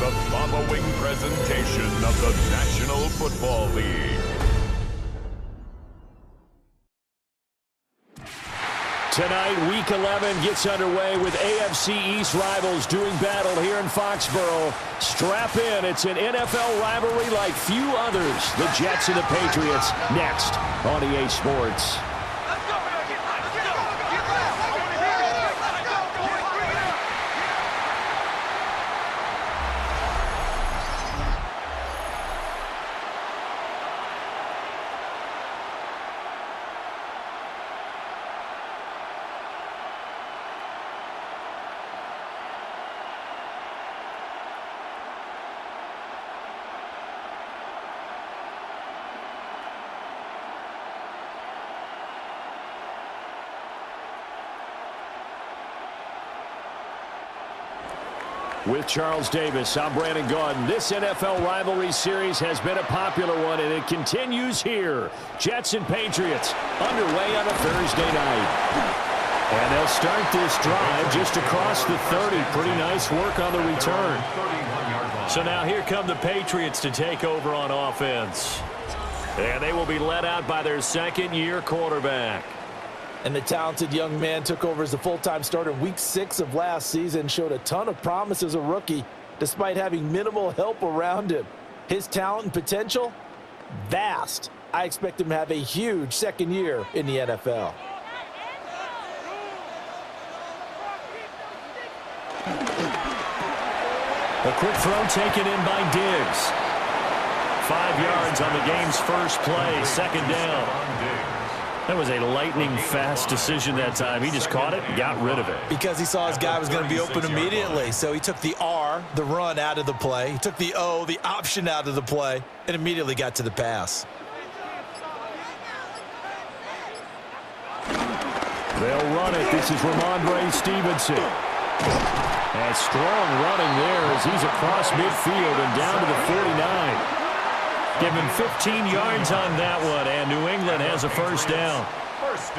the following presentation of the National Football League. Tonight, Week 11 gets underway with AFC East rivals doing battle here in Foxborough. Strap in. It's an NFL rivalry like few others. The Jets and the Patriots next on EA Sports. With Charles Davis, I'm Brandon Gaudin. This NFL rivalry series has been a popular one, and it continues here. Jets and Patriots underway on a Thursday night. And they'll start this drive just across the 30. Pretty nice work on the return. So now here come the Patriots to take over on offense. And they will be led out by their second-year quarterback. And the talented young man took over as a full-time starter Week 6 of last season, showed a ton of promise as a rookie, despite having minimal help around him. His talent and potential, vast. I expect him to have a huge second year in the NFL. A quick throw taken in by Diggs. 5 yards on the game's first play, second down. That was a lightning-fast decision that time. He just caught it and got rid of it. Because he saw his guy was going to be open immediately. So he took the R, the run, out of the play. He took the O, the option, out of the play, and immediately got to the pass. They'll run it. This is Ramondre Stevenson. And strong running there as he's across midfield and down to the 49. Give him 15 yards on that one, and New England has a first down. First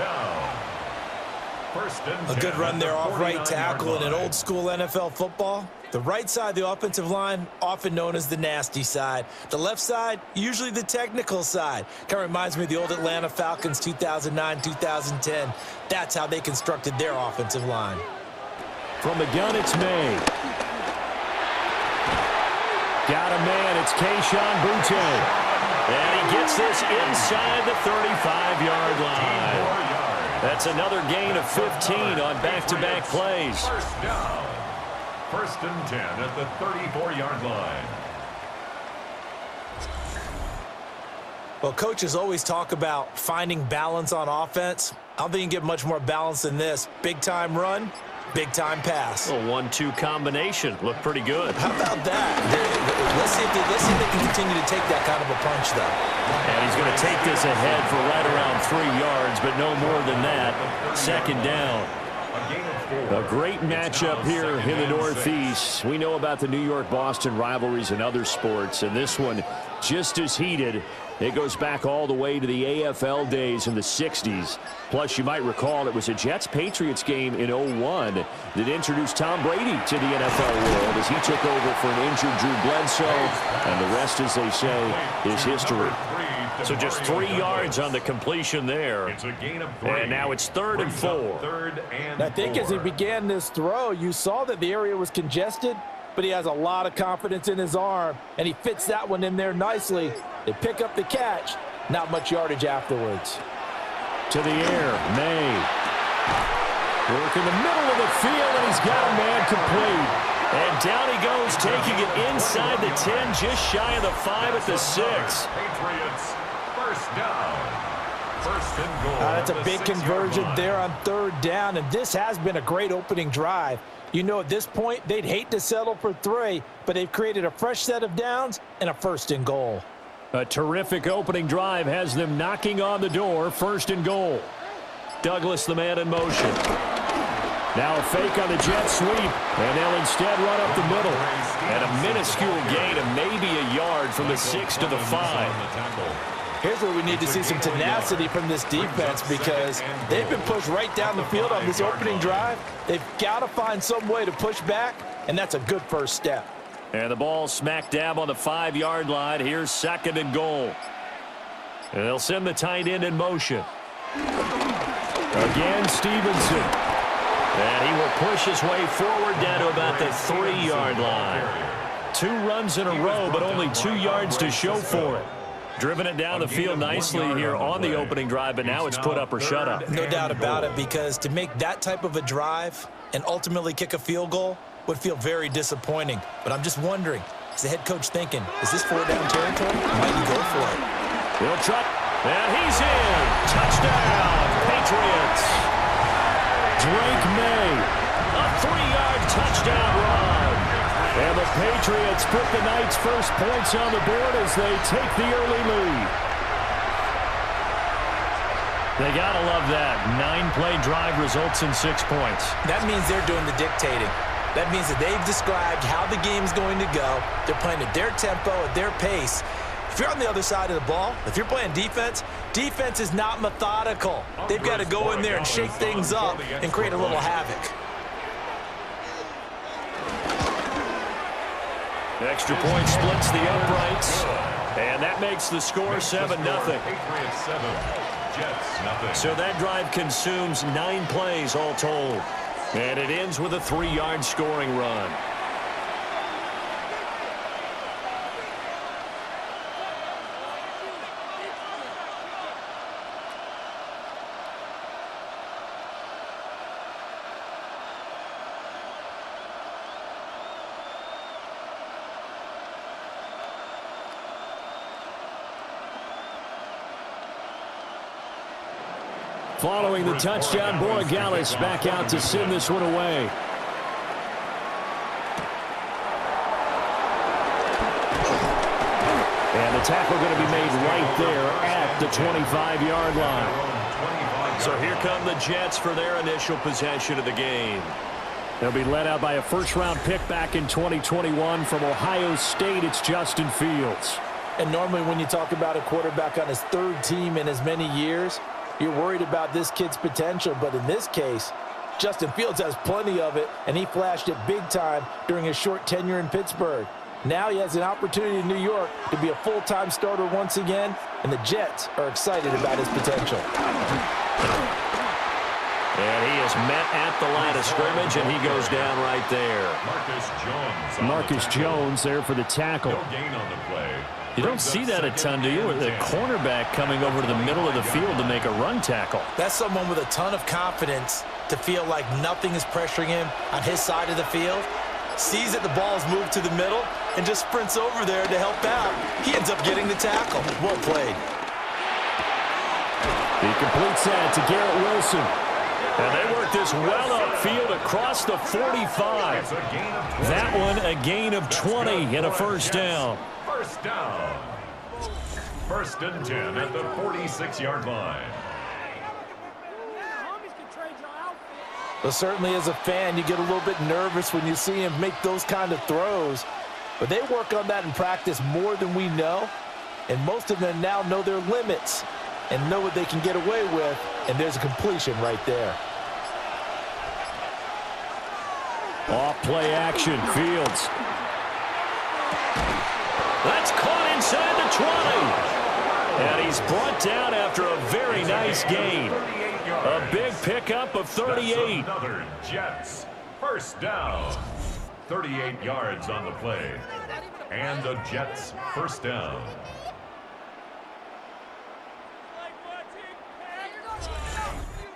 down. A good run there off right tackle in an old-school NFL football. The right side of the offensive line, often known as the nasty side. The left side, usually the technical side. Kind of reminds me of the old Atlanta Falcons 2009-2010. That's how they constructed their offensive line. From the gun, it's May. Got a man, it's Kayshon Boutte. And he gets this inside the 35-yard line. That's another gain of 15 on back-to-back plays. First down. First and 10 at the 34-yard line. Well, coaches always talk about finding balance on offense. I don't think you can get much more balance than this. Big-time run, big-time pass. A 1-2 combination. Looked pretty good. How about that? Let's see if they can continue to take that kind of a punch, though. And he's going to take this ahead for right around 3 yards, but no more than that. Second down. A great matchup here in the Northeast. We know about the New York-Boston rivalries in other sports, and this one just as heated. It goes back all the way to the AFL days in the 60s. Plus, you might recall it was a Jets-Patriots game in 01 that introduced Tom Brady to the NFL world as he took over for an injured Drew Bledsoe. And the rest, as they say, is history. So just 3 yards on the completion there. And now it's 3rd and 4. I think as he began this throw, you saw that the area was congested, but he has a lot of confidence in his arm, and he fits that one in there nicely. They pick up the catch, not much yardage afterwards. To the air, May. Work in the middle of the field, and he's got a man complete. And down he goes, taking it inside the 10, just shy of the 5 at the 6. Patriots, first down. First and goal. That's a big conversion there on 3rd down, and this has been a great opening drive. You know, at this point, they'd hate to settle for 3, but they've created a fresh set of downs and a 1st and goal. A terrific opening drive has them knocking on the door. 1st and goal. Douglas, the man in motion. Now a fake on the jet sweep, and they'll instead run up the middle. And a minuscule gain of maybe a yard from the 6 to the 5. Here's where we need to see some tenacity from this defense, because they've been pushed right down the field on this opening drive. They've got to find some way to push back, and that's a good first step. And the ball smack dab on the 5-yard line. Here's 2nd and goal. And they'll send the tight end in motion. Again, Stevenson. And he will push his way forward down to about the 3-yard line. 2 runs in a row, but only 2 yards to show for it. Driven it down the field nicely here on the opening drive, but now it's put up or shut up. No doubt about it, because to make that type of a drive and ultimately kick a field goal would feel very disappointing. But I'm just wondering, is the head coach thinking, is this 4-down territory? Might he go for it? He'll try, and he's in. Touchdown, Patriots. Drake May, a 3-yard touchdown run. And the Patriots put the Knights' first points on the board as they take the early lead. They got to love that. 9-play drive results in 6 points. That means they're doing the dictating. That means that they've described how the game's going to go. They're playing at their tempo, at their pace. If you're on the other side of the ball, if you're playing defense, defense is not methodical. They've got to go in there and shake things up and create a little havoc. Extra point splits the uprights, and that makes the score 7-0. So that drive consumes 9 plays all told, and it ends with a 3-yard scoring run. Following the touchdown, Borregales back out to send this one away. And the tackle going to be made right there at the 25-yard line. So here come the Jets for their initial possession of the game. They'll be led out by a first-round pick back in 2021 from Ohio State. It's Justin Fields. And normally when you talk about a quarterback on his 3rd team in as many years, you're worried about this kid's potential, but in this case, Justin Fields has plenty of it, and he flashed it big time during his short tenure in Pittsburgh. Now he has an opportunity in New York to be a full-time starter once again, and the Jets are excited about his potential. And he is met at the line of scrimmage, and he goes down right there. Marcus Jones there for the tackle. No gain on the play. You don't see that a ton, do you? With the cornerback coming over to the middle of the field to make a run tackle. That's someone with a ton of confidence to feel like nothing is pressuring him on his side of the field. Sees that the ball is moved to the middle and just sprints over there to help out. He ends up getting the tackle. Well played. He completes that to Garrett Wilson. And they work this well upfield across the 45. That one a gain of 20 and a first down. First down. 1st and 10 at the 46-yard line. Well, certainly as a fan, you get a little bit nervous when you see him make those kind of throws. But they work on that in practice more than we know. And most of them now know their limits and know what they can get away with. And there's a completion right there. Off play action, Fields. That's caught inside the 20. And he's brought down after a very nice gain. A big pickup of 38. Another Jets first down. 38 yards on the play. And the Jets first down.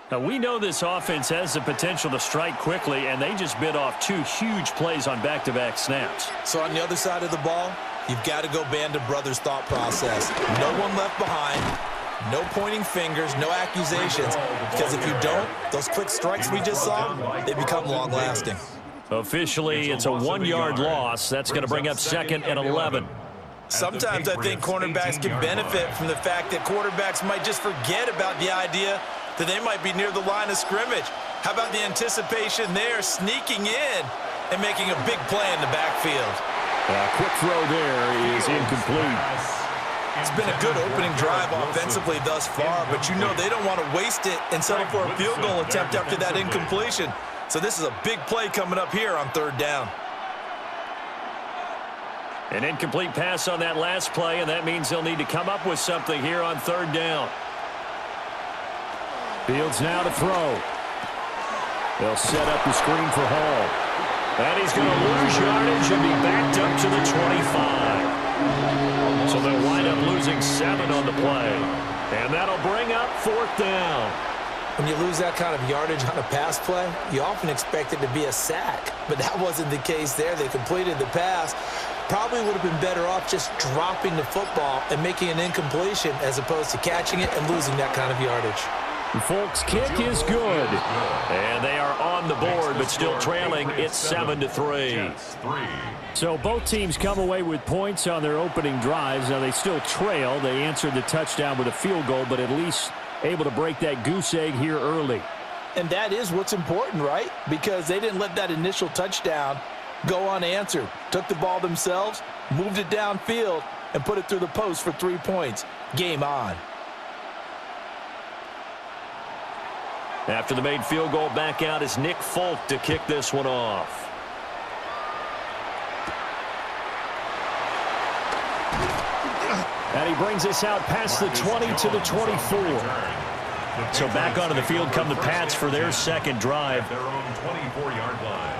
Now, we know this offense has the potential to strike quickly, and they just bit off 2 huge plays on back-to-back snaps. So on the other side of the ball, you've got to go band of brothers thought process. No one left behind. No pointing fingers, no accusations. Because if you don't, those quick strikes we just saw, they become long-lasting. Officially, it's a 1-yard loss. That's going to bring up 2nd and 11. Sometimes I think cornerbacks can benefit from the fact that quarterbacks might just forget about the idea that they might be near the line of scrimmage. How about the anticipation there, sneaking in and making a big play in the backfield? Quick throw there is incomplete. It's been a good opening drive offensively thus far, but you know they don't want to waste it and settle for a field goal attempt after that incompletion. So this is a big play coming up here on 3rd down. An incomplete pass on that last play, and that means they'll need to come up with something here on third down. Fields now to throw. They'll set up the screen for Hall. And he's going to lose yardage and be backed up to the 25. So they'll wind up losing 7 on the play. And that'll bring up fourth down. When you lose that kind of yardage on a pass play, you often expect it to be a sack. But that wasn't the case there. They completed the pass. Probably would have been better off just dropping the football and making an incompletion as opposed to catching it and losing that kind of yardage. Folks, kick is good. And they are on the board, but still trailing. It's 7-3. So both teams come away with points on their opening drives. Now they still trail. They answered the touchdown with a field goal, but at least able to break that goose egg here early. And that is what's important, right? Because they didn't let that initial touchdown go unanswered. Took the ball themselves, moved it downfield, and put it through the post for 3 points. Game on. After the made field goal, back out is Nick Folk to kick this one off. And he brings us out past the 20 to the 24. So back onto the field come the Pats for their second drive. Their own 24-yard line.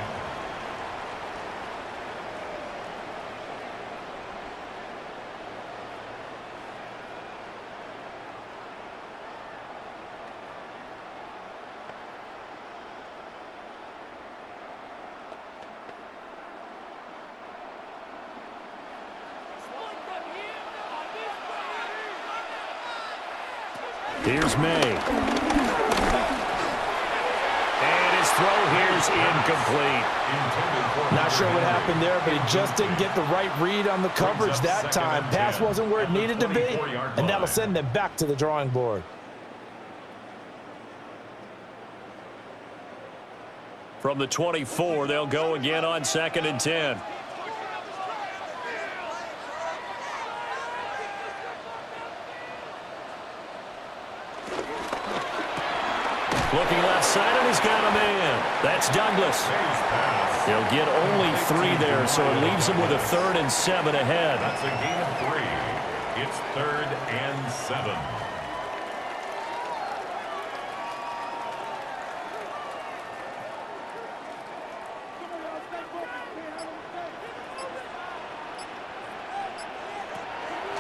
Here's May. And his throw here's incomplete. Not sure what happened there, but he just didn't get the right read on the coverage that time. Pass wasn't where it needed to be, and that'll send them back to the drawing board. From the 24, they'll go again on 2nd and 10. Looking left side, and he's got a man. That's Douglas. He'll get only 3 there, so it leaves him with a 3rd and 7 ahead. That's a gain of 3. It's 3rd and 7.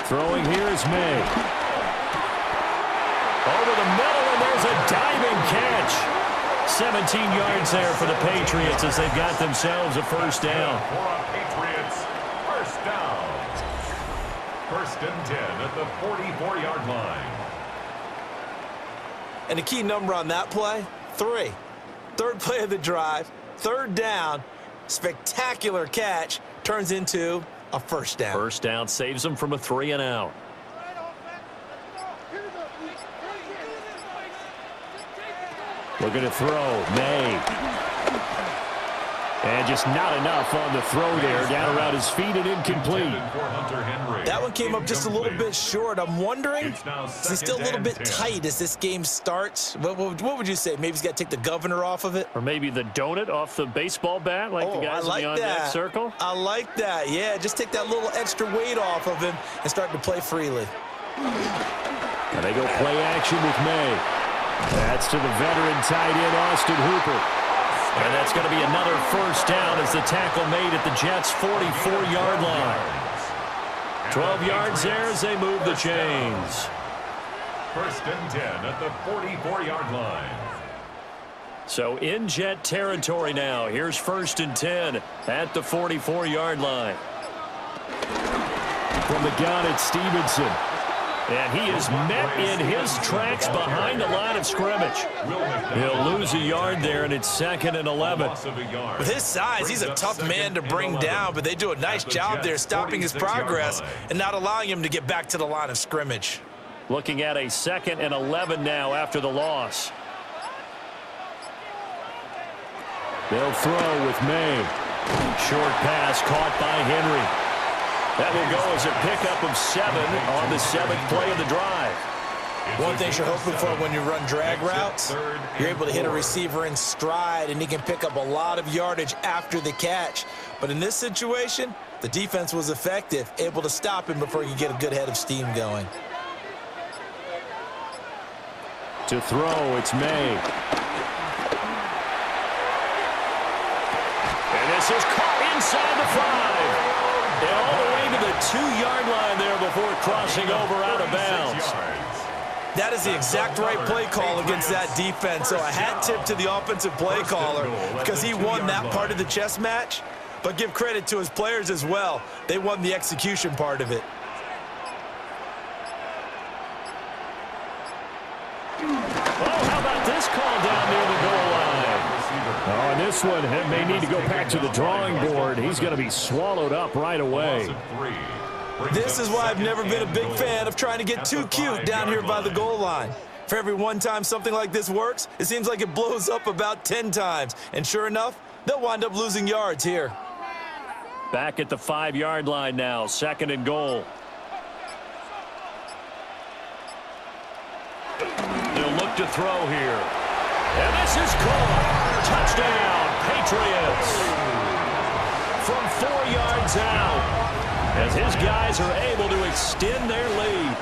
Throwing here is May. Over the middle, and there's a diving catch. 17 yards there for the Patriots as they've got themselves a first down. For a Patriots first down. 1st and 10 at the 44-yard line. And the key number on that play, 3. 3rd play of the drive, 3rd down, spectacular catch, turns into a first down. First down saves them from a 3 and out. Looking to throw. May. And just not enough on the throw there. Down around his feet and incomplete. That one came up just a little bit short. I'm wondering, is he still a little bit tight as this game starts? What would you say? Maybe he's got to take the governor off of it? Or maybe the donut off the baseball bat like the guys in the on-deck circle? I like that. Yeah, just take that little extra weight off of him and start to play freely. And they go play action with May. That's to the veteran tight end, Austin Hooper. And that's going to be another first down as the tackle made at the Jets' 44-yard line. 12 yards there as they move the chains. 1st and 10 at the 44-yard line. So in Jet territory now. Here's 1st and 10 at the 44-yard line. From the gun, it's Stevenson. And he is met in his tracks behind the line of scrimmage. He'll lose a yard there, and it's 2nd and 11. With his size, he's a tough man to bring down, but they do a nice job there stopping his progress and not allowing him to get back to the line of scrimmage. Looking at a 2nd and 11 now after the loss. They'll throw with May. Short pass caught by Henry. That will go as a pickup of 7 on the 7th play of the drive. One thing you're hoping for when you run drag routes, you're able to hit a receiver in stride, and he can pick up a lot of yardage after the catch. But in this situation, the defense was effective, able to stop him before he could get a good head of steam going. To throw, it's May. And this is caught inside the 5. And all the way to the 2-yard line there before crossing over out of bounds. That is the exact right play call against that defense. So a hat tip to the offensive play caller because he won that part of the chess match. But give credit to his players as well. They won the execution part of it. How about this call down near the goal line? Oh, and this one may need to go back to the drawing board. He's going to be swallowed up right away. This is why I've never been a big fan of trying to get too cute down here by the goal line. For every one time something like this works, it seems like it blows up about 10 times. And sure enough, they'll wind up losing yards here. Back at the 5-yard line now, 2nd and goal. They'll look to throw here. And this is caught. Touchdown, Patriots. From 4 yards out, as his guys are able to extend their lead.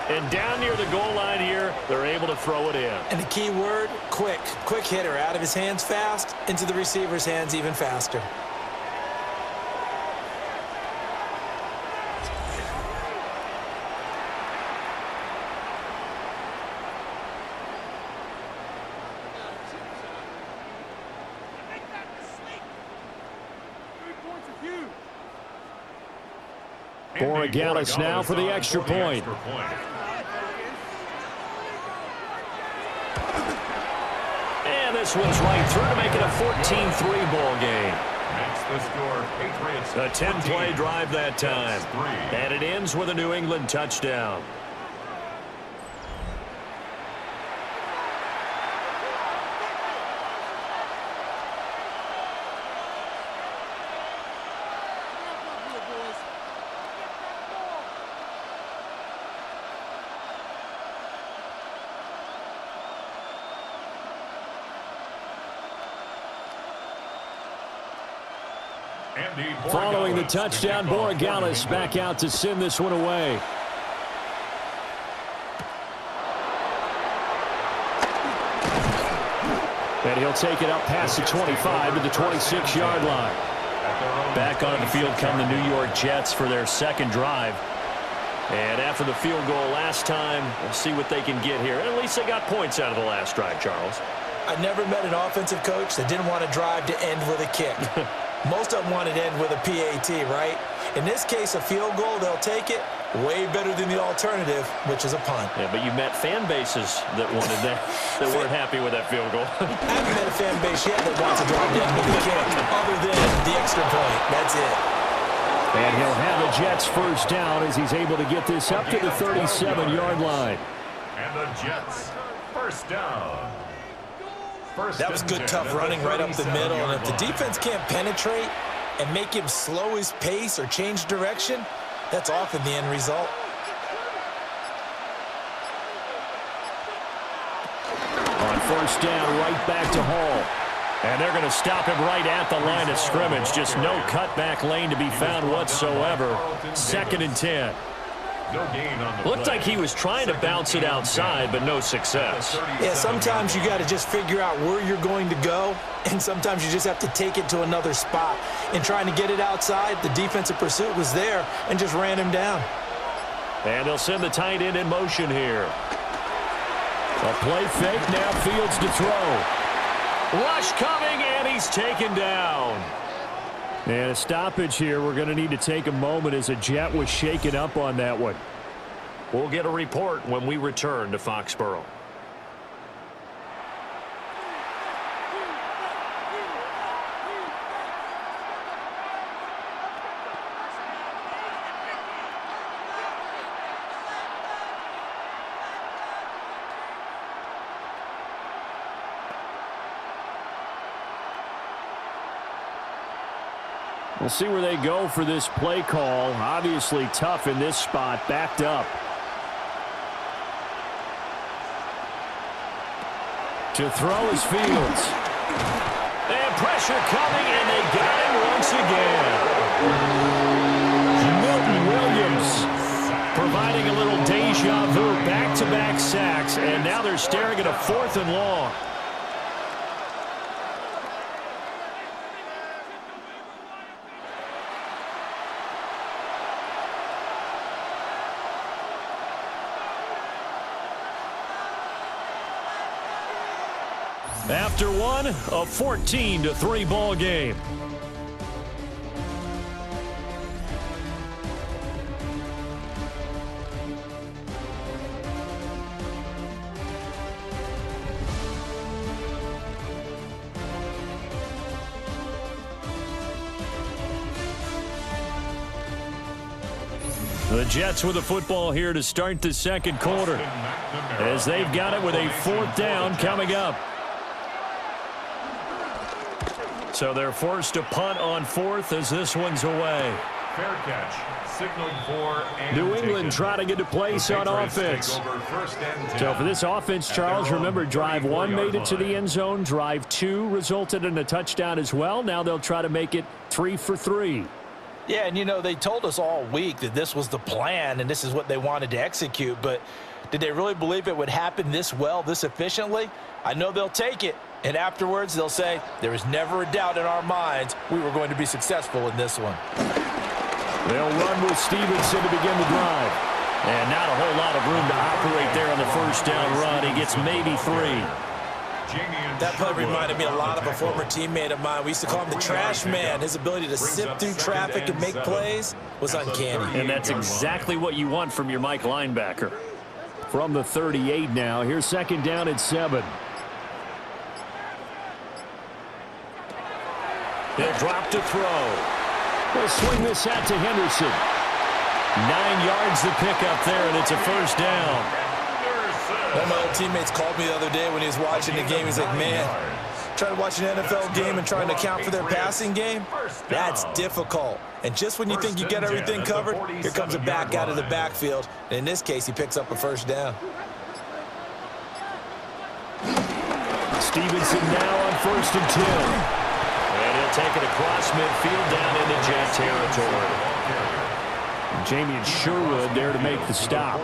And down near the goal line here, they're able to throw it in. And the key word, quick. Quick hitter, out of his hands fast, into the receiver's hands even faster. Borregales now for the extra point. And this one's right through to make it a 14-3 ball game. A 10-play drive that time. And it ends with a New England touchdown. Following the touchdown, Borregales back out to send this one away. And he'll take it up past the 25 to the 26-yard line. Back on the field come the New York Jets for their 2nd drive. And after the field goal last time, we'll see what they can get here. At least they got points out of the last drive, Charles. I never met an offensive coach that didn't want to drive to end with a kick. Most of them want it to end with a PAT, right? In this case, a field goal, they'll take it. Way better than the alternative, which is a punt. Yeah, but you met fan bases that wanted that, that weren't happy with that field goal. I haven't met a fan base yet that wants to drive to end with a kick, other than the extra point. That's it. And he'll have the Jets first down as he's able to get this up to the 37-yard line. And the Jets first down. That was good, tough running right up the middle. And if the defense can't penetrate and make him slow his pace or change direction, that's often the end result. On first down, right back to Hall. And they're going to stop him right at the line of scrimmage. Just no cutback lane to be found whatsoever. 2nd and 10. Looked like he was trying to bounce it outside, but no success. Yeah, sometimes you got to just figure out where you're going to go, and sometimes you just have to take it to another spot. In trying to get it outside, the defensive pursuit was there and just ran him down. And they'll send the tight end in motion here. A play fake, now Fields to throw. Rush coming, and he's taken down. And a stoppage here. We're going to need to take a moment as a Jet was shaken up on that one. We'll get a report when we return to Foxborough. We'll see where they go for this play call. Obviously tough in this spot, backed up. To throw is Fields. And pressure coming, and they got him once again. Milton Williams providing a little deja vu, back-to-back sacks, and now they're staring at a 4th and long. After one, a 14-3 ball game. The Jets with the football here to start the second quarter, as they've got it with a 4th down coming up. So they're forced to punt on 4th as this one's away. Fair catch, signaled for and New England taken. trying to get to place on offense. So for this offense, Charles, remember, drive 1 made it to the end zone. Drive 2 resulted in a touchdown as well. Now they'll try to make it 3 for 3. Yeah, and, you know, they told us all week that this was the plan and this is what they wanted to execute. But did they really believe it would happen this well, this efficiently? I know they'll take it. And afterwards, they'll say, there was never a doubt in our minds we were going to be successful in this one. They'll run with Stevenson to begin the drive. And not a whole lot of room to operate there on the first down run. He gets maybe 3. That play reminded me a lot of a former teammate of mine. We used to call him the trash man. His ability to sift through traffic and make plays was uncanny. And that's exactly what you want from your Mike linebacker. From the 38 now, here's 2nd down and 7. He'll drop to throw. They'll swing this out to Henderson. 9 yards to pick up there, and it's a first down. One of my old teammates called me the other day when he was watching the game. He's like, man, trying to watch an NFL game and trying to account for their passing game, that's difficult. And just when you think you get everything covered, here comes a back out of the backfield. And in this case, he picks up a first down. Stevenson now on 1st and 10. And he'll take it across midfield down into Jet territory. Jamian Sherwood there to make the stop.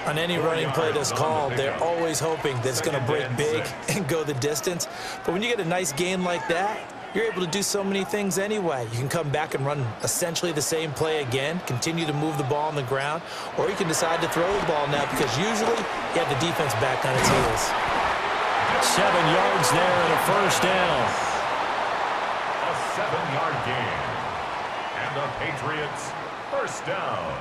On any running play that's called, they're always hoping that it's going to break big and go the distance. But when you get a nice gain like that, you're able to do so many things anyway. You can come back and run essentially the same play again, continue to move the ball on the ground, or you can decide to throw the ball now because usually you have the defense back on its heels. 7 yards there and a first down. A 7-yard gain. And the Patriots first down.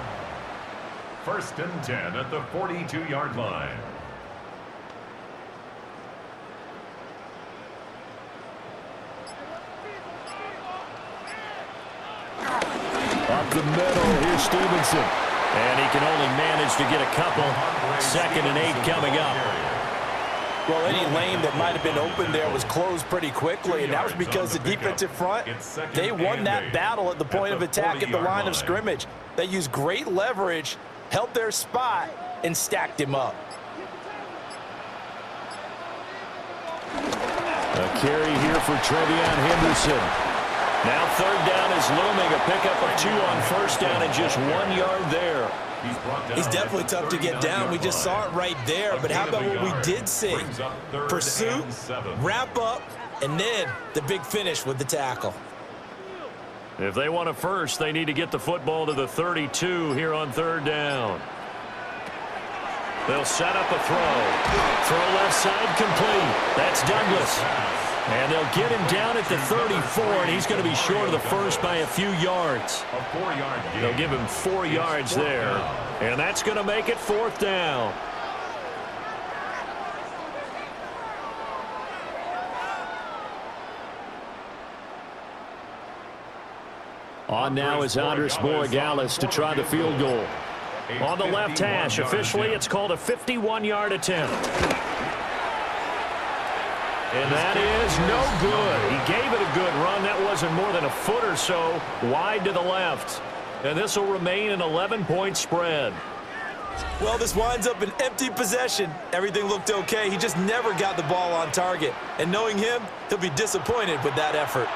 1st and 10 at the 42-yard line. Up the middle, here's Stevenson. And he can only manage to get a couple. 2nd and 8 coming up. Well, any lane that might have been open there was closed pretty quickly, and that was because the defensive front, they won that battle at the point of attack at the line of scrimmage. They used great leverage, held their spot, and stacked him up. A carry here for Trevion Henderson. Now 3rd down is looming. A pickup of 2 on 1st down and just 1 yard there. He's definitely tough to get down. We just saw it right there. But how about what we did see? Pursuit, wrap up, and then the big finish with the tackle. If they want a first, they need to get the football to the 32 here on 3rd down. They'll set up a throw. Throw left side complete. That's Douglas. And they'll get him down at the 34, and he's going to be short of the first by a few yards. A 4-yard gain. They'll give him 4 yards there. And that's going to make it 4th down. On now is Andres Borregales to try the field goal. On the left hash, officially it's called a 51-yard attempt. And that is no good. He gave it a good run. That wasn't more than a foot or so wide to the left. And this will remain an 11-point spread. Well, this winds up an empty possession. Everything looked okay. He just never got the ball on target. And knowing him, he'll be disappointed with that effort.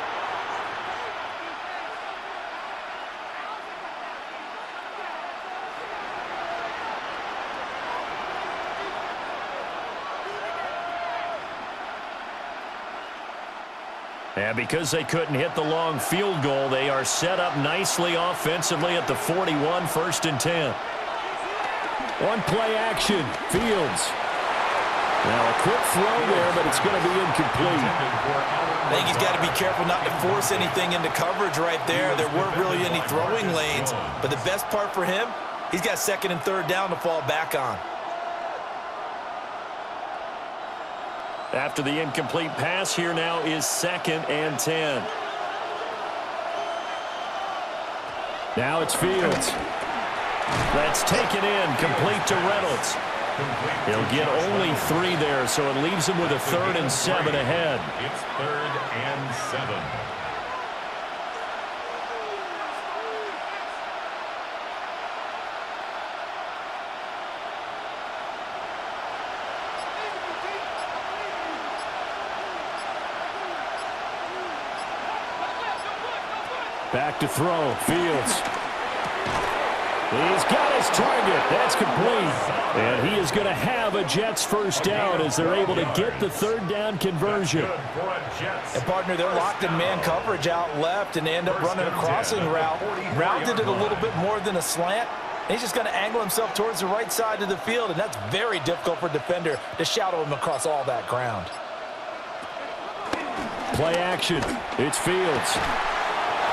And because they couldn't hit the long field goal, they are set up nicely offensively at the 41, 1st and 10. One play action, Fields. Now a quick throw there, but it's going to be incomplete. I think he's got to be careful not to force anything into coverage right there. There weren't really any throwing lanes, but the best part for him, he's got 2nd and 3rd down to fall back on. After the incomplete pass, here now is 2nd and 10. Now it's Fields. That's taken in, complete to Reynolds. He'll get only 3 there, so it leaves him with a 3rd and 7 ahead. It's 3rd and 7. Back to throw, Fields. He's got his target. That's complete. And he is going to have a Jets first down as they're able to get the 3rd down conversion. And partner, they're locked in man coverage out left, and they end up running a crossing route. Rounded it a little bit more than a slant. And he's just going to angle himself towards the right side of the field, and that's very difficult for a defender to shadow him across all that ground. Play action. It's Fields.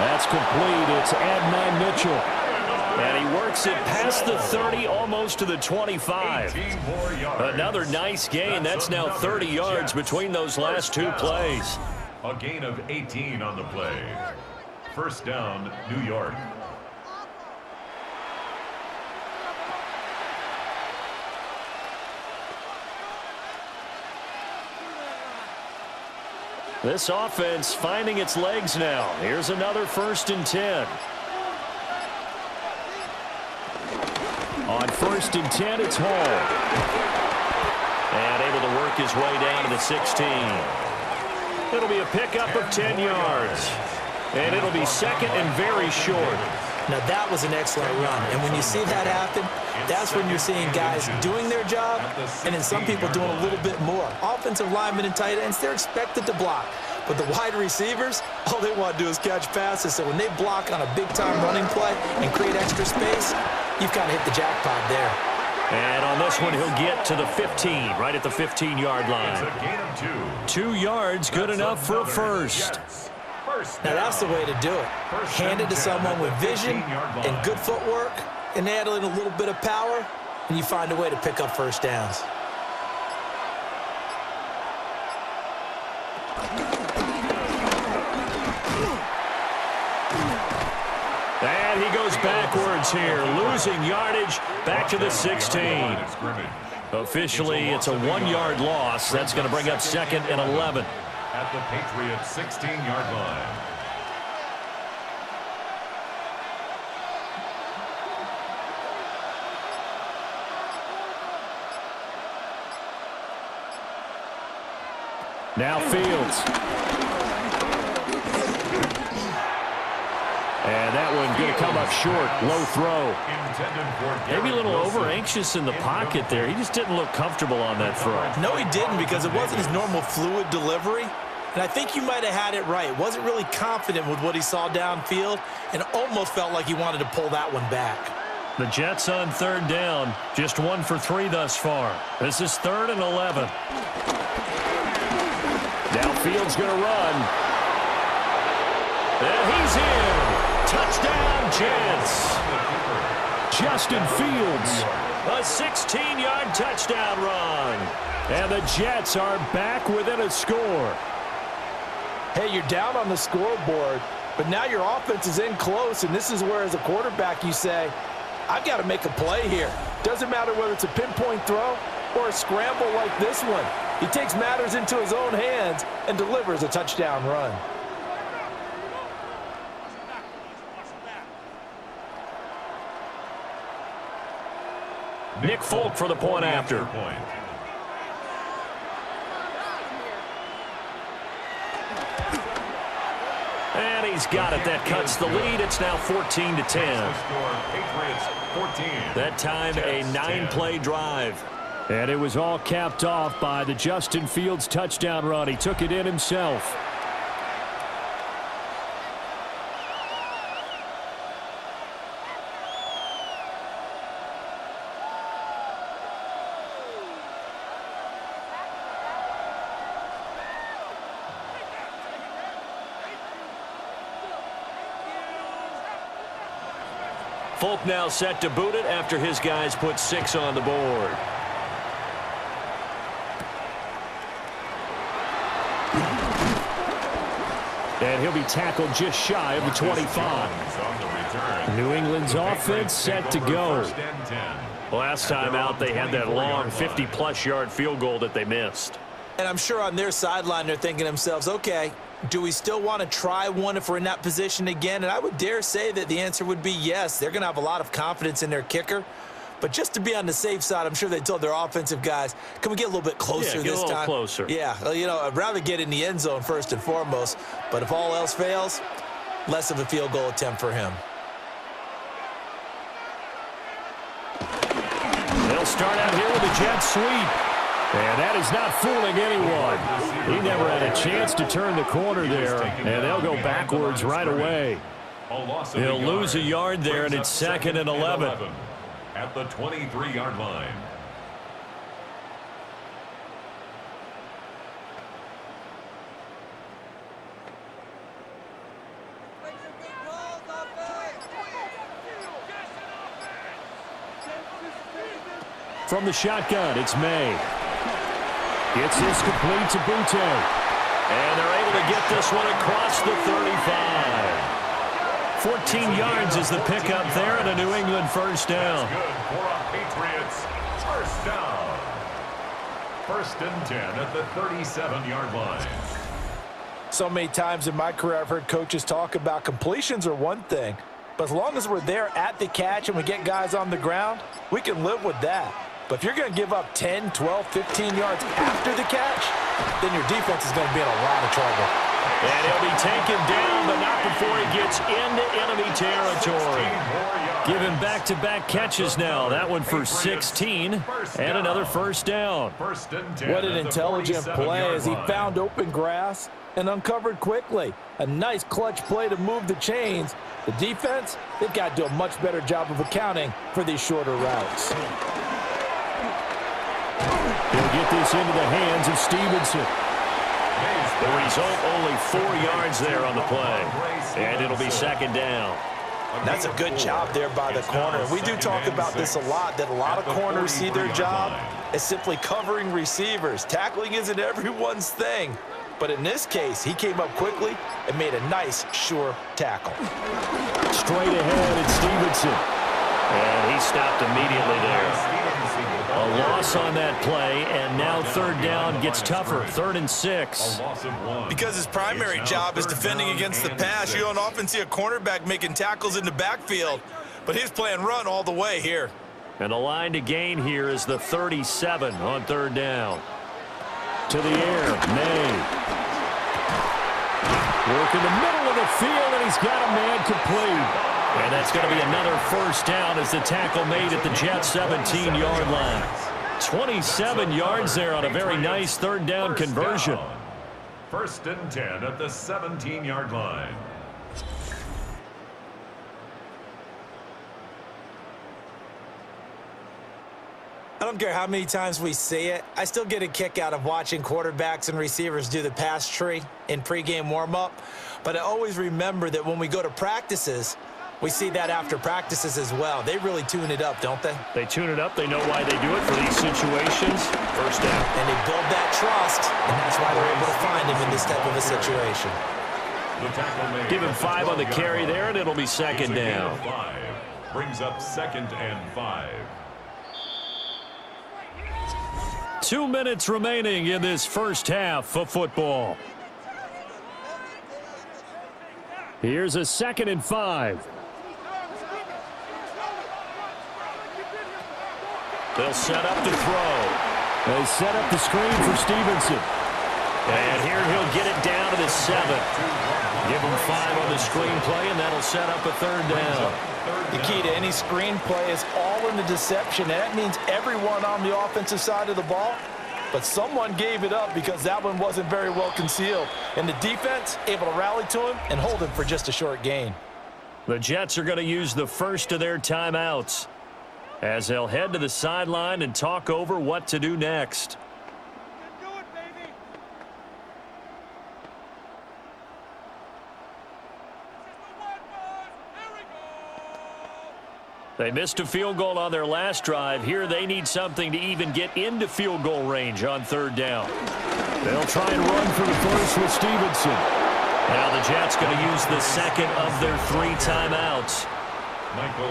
That's complete. It's Adnan Mitchell. And he works it past the 30, almost to the 25. Another nice gain. That's now 30 yards between those last 2 plays. A gain of 18 on the play. First down, New York. This offense finding its legs now. Here's another 1st and 10. On 1st and 10, it's Hall. And able to work his way down to the 16. It'll be a pickup of 10 yards. And it'll be 2nd and very short. Now, that was an excellent run. And when you see that happen, that's when you're seeing guys doing their job and then some people doing a little bit more. Offensive linemen and tight ends, they're expected to block. But the wide receivers, all they want to do is catch passes. So when they block on a big-time running play and create extra space, you've kind of hit the jackpot there. And on this one, he'll get to the 15, right at the 15-yard line. It's a gain of 2. 2 yards, good enough for a first. Now, that's the way to do it. Hand it to someone with vision and good footwork, and add in a little bit of power, and you find a way to pick up first downs. And he goes backwards here, losing yardage back to the 16. Officially, it's a 1-yard loss. That's going to bring up 2nd and 11. At the Patriots' 16-yard line. Now Fields. And that one going to come up short. Low throw. Maybe a little over-anxious in the pocket there. He just didn't look comfortable on that throw. No, he didn't, because it wasn't his normal fluid delivery. And I think you might have had it right. Wasn't really confident with what he saw downfield and almost felt like he wanted to pull that one back. The Jets on 3rd down. Just 1 for 3 thus far. This is 3rd and 11. Now Fields going to run. And he's in. Touchdown, Jets. Justin Fields. A 16-yard touchdown run. And the Jets are back within a score. Hey, you're down on the scoreboard, but now your offense is in close, and this is where, as a quarterback, you say, I've got to make a play here. Doesn't matter whether it's a pinpoint throw or a scramble like this one. He takes matters into his own hands and delivers a touchdown run. Nick Folk for the point after. And he's got it. That cuts the lead. It's now 14-10. That time a 9-play drive. And it was all capped off by the Justin Fields touchdown run. He took it in himself. Folk now set to boot it after his guys put 6 on the board. And he'll be tackled just shy of the 25. New England's offense set to go. Last time out, they had that long 50-plus yard field goal that they missed. And I'm sure on their sideline they're thinking to themselves, okay, do we still want to try one if we're in that position again? And I would dare say that the answer would be yes. They're going to have a lot of confidence in their kicker. But just to be on the safe side, I'm sure they told their offensive guys, can we get a little bit closer this time? Yeah, get a little closer. Yeah, well, you know, I'd rather get in the end zone first and foremost. But if all else fails, less of a field goal attempt for him. They'll start out here with a jet sweep. And that is not fooling anyone. He never had a chance to turn the corner there, and they'll go backwards right away. He'll lose a yard there, and it's 2nd and 11. At the 23-yard line. From the shotgun, it's May. Gets this complete to Butte. And they're able to get this one across the 35. 14 yards is the pickup there, and a New England first down. That's good for a Patriots first down. 1st and 10 at the 37-yard line. So many times in my career I've heard coaches talk about completions are one thing, but as long as we're there at the catch and we get guys on the ground, we can live with that. But if you're going to give up 10, 12, 15 yards after the catch, then your defense is going to be in a lot of trouble. And he'll be taken down, but not before he gets into enemy territory. Give him back-to-back catches now. That one for 16, and another first down. What an intelligent play as he found open grass and uncovered quickly. A nice clutch play to move the chains. The defense, they've got to do a much better job of accounting for these shorter routes. He'll get this into the hands of Stevenson. The result, only 4 yards there on the play. And it'll be 2nd down. That's a good job there by the corner. We do talk about this a lot, that a lot of corners see their job as simply covering receivers. Tackling isn't everyone's thing. But in this case, he came up quickly and made a nice, sure tackle. Straight ahead, it's Stevenson. And he stopped immediately there. A loss on that play, and now 3rd down gets tougher. 3rd and 6. Because his primary job is defending against the pass, you don't often see a cornerback making tackles in the backfield. But he's playing run all the way here. And the line to gain here is the 37 on 3rd down. To the air, May. Work in the middle of the field, and he's got a man complete. And that's going to be another first down as the tackle made at the Jets' 17-yard line. 27 yards there on a very nice 3rd down conversion. 1st and 10 at the 17-yard line. I don't care how many times we see it. I still get a kick out of watching quarterbacks and receivers do the pass tree in pregame warm-up. But I always remember that when we go to practices, we see that after practices as well. They really tune it up, don't they? They tune it up. They know why they do it for these situations. First down. And they build that trust, and that's why they're able to find him in this type of a situation. Give him 5 on the carry there, and it'll be 2nd down. 5 brings up 2nd and 5. 2 minutes remaining in this first half of football. Here's a 2nd and 5. They'll set up to throw. They set up the screen for Stevenson. And here he'll get it down to the 7. Give him 5 on the screen play, and that'll set up a 3rd down. The key to any screen play is all in the deception, and that means everyone on the offensive side of the ball. But someone gave it up because that one wasn't very well concealed. And the defense able to rally to him and hold him for just a short gain. The Jets are going to use the first of their timeouts as they'll head to the sideline and talk over what to do next. They missed a field goal on their last drive. Here they need something to even get into field goal range on 3rd down. They'll try and run for the first with Stevenson. Now the Jets going to use the second of their 3 timeouts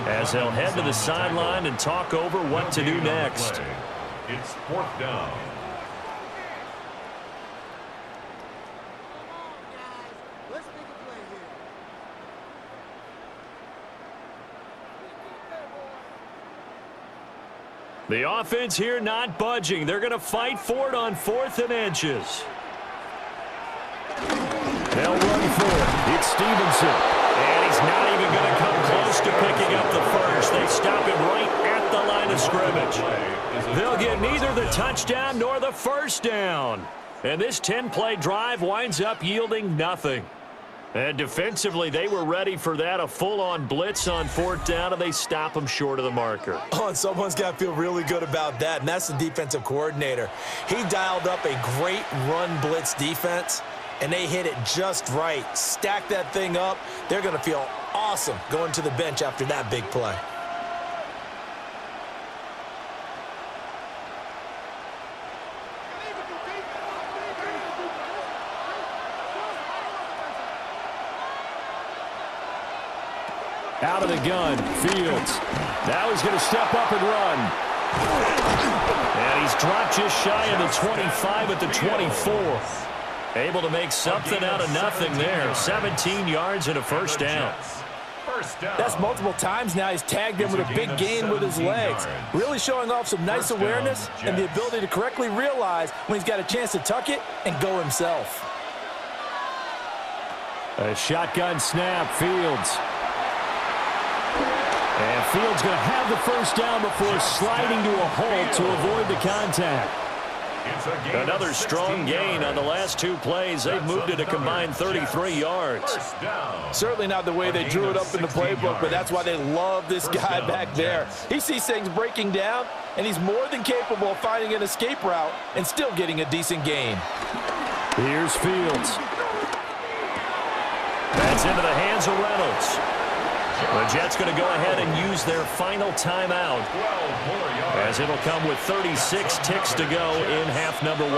as they'll head to the sideline and talk over what to do next. It's 4th down. The offense here not budging. They're going to fight for it on 4th and inches. They'll run for it. It's Stevenson. And he's not even going to come close to picking up the first. They stop him right at the line of scrimmage. They'll get neither the touchdown nor the first down. And this 10-play drive winds up yielding nothing. And defensively, they were ready for that, a full-on blitz on 4th down, and they stop them short of the marker. Oh, and someone's got to feel really good about that, and that's the defensive coordinator. He dialed up a great run blitz defense, and they hit it just right. Stack that thing up. They're going to feel awesome going to the bench after that big play. Out of the gun, Fields. Now he's going to step up and run. And he's dropped just shy of the 25 at the 24. Able to make something out of nothing there. 17 yards and a first down. That's multiple times now he's tagged him with a big gain with his legs. Really showing off some nice awareness and the ability to correctly realize when he's got a chance to tuck it and go himself. A shotgun snap, Fields. And Fields going to have the first down before sliding to a halt to avoid the contact. Another strong gain on the last 2 plays. They've moved it a combined 33 yards. Certainly not the way they drew it up in the playbook, but that's why they love this guy back there. He sees things breaking down, and he's more than capable of finding an escape route and still getting a decent gain. Here's Fields. That's into the hands of Reynolds. The Jets going to go ahead and use their final timeout as it'll come with 36 ticks to go in half number 1.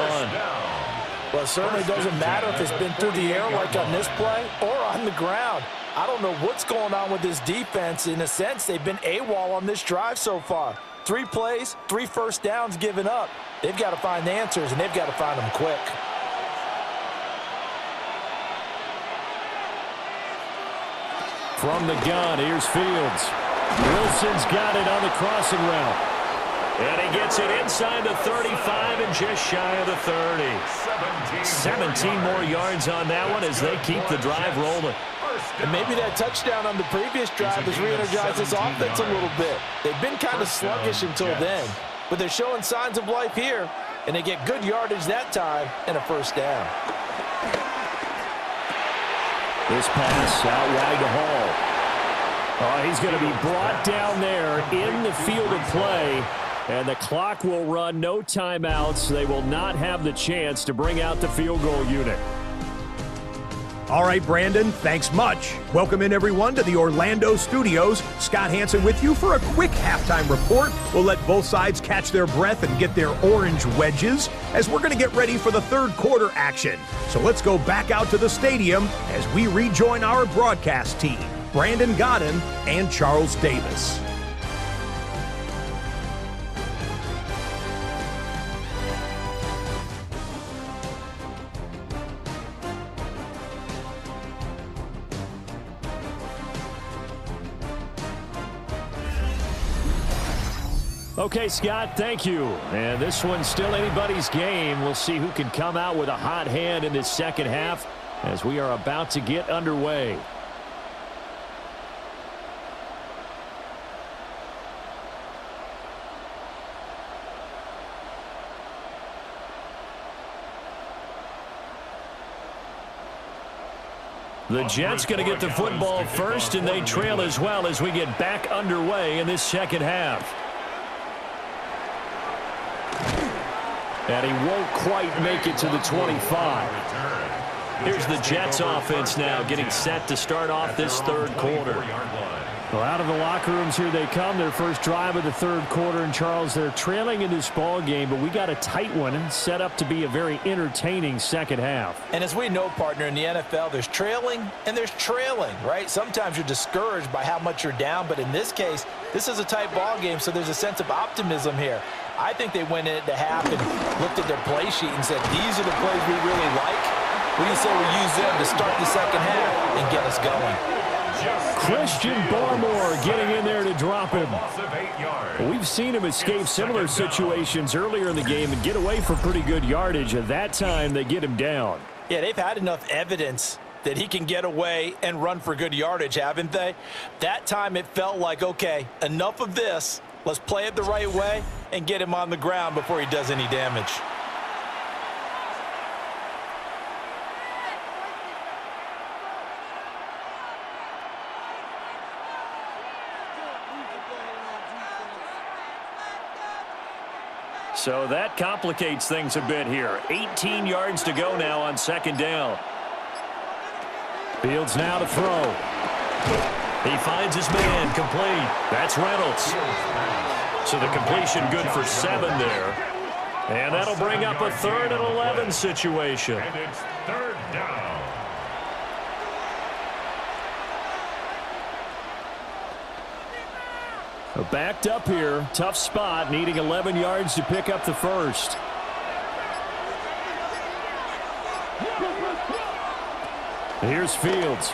Well, it certainly doesn't matter if it's been through the air like on this play or on the ground. I don't know what's going on with this defense. In a sense, they've been AWOL on this drive so far. 3 plays, 3 first downs given up. They've got to find the answers, and they've got to find them quick. From the gun, here's Fields. Wilson's got it on the crossing route. And he gets it inside the 35 and just shy of the 30. 17 more yards on that one as they keep the drive rolling. And maybe that touchdown on the previous drive has re-energized this offense a little bit. They've been kind of sluggish until then, but they're showing signs of life here, and they get good yardage that time and a first down. This pass out wide to Hall. Oh, he's going to be brought down there in the field of play, and the clock will run, no timeouts. They will not have the chance to bring out the field goal unit. All right, Brandon, thanks much. Welcome in, everyone, to the Orlando studios. Scott Hansen with you for a quick halftime report. We'll let both sides catch their breath and get their orange wedges as we're going to get ready for the third quarter action. So let's go back out to the stadium as we rejoin our broadcast team, Brandon Godden and Charles Davis. Okay, Scott, thank you. And this one's still anybody's game. We'll see who can come out with a hot hand in this second half as we are about to get underway. The Jets going to get the football first, and they trail as well as we get back underway in this second half. And he won't quite make it to the 25. Here's the Jets offense now getting set to start off this third quarter. Well, out of the locker rooms here they come. Their first drive of the third quarter. And, Charles, they're trailing in this ball game, but we got a tight one set up to be a very entertaining second half. And as we know, partner, in the NFL, there's trailing and there's trailing, right? Sometimes you're discouraged by how much you're down, but in this case, this is a tight ball game, so there's a sense of optimism here. I think they went into half and looked at their play sheet and said, these are the plays we really like. What do you say we use them to start the second half and get us going? Christian Barmore getting in there to drop him. We've seen him escape similar situations earlier in the game and get away for pretty good yardage. At that time, they get him down. Yeah, they've had enough evidence that he can get away and run for good yardage, haven't they? That time it felt like, okay, enough of this. Let's play it the right way and get him on the ground before he does any damage. So that complicates things a bit here. 18 yards to go now on second down. Fields now to throw. He finds his man, complete. That's Reynolds. So the completion good for 7 there. And that'll bring up a 3rd and 11 situation. And it's third down. Backed up here. Tough spot, needing 11 yards to pick up the first. Here's Fields.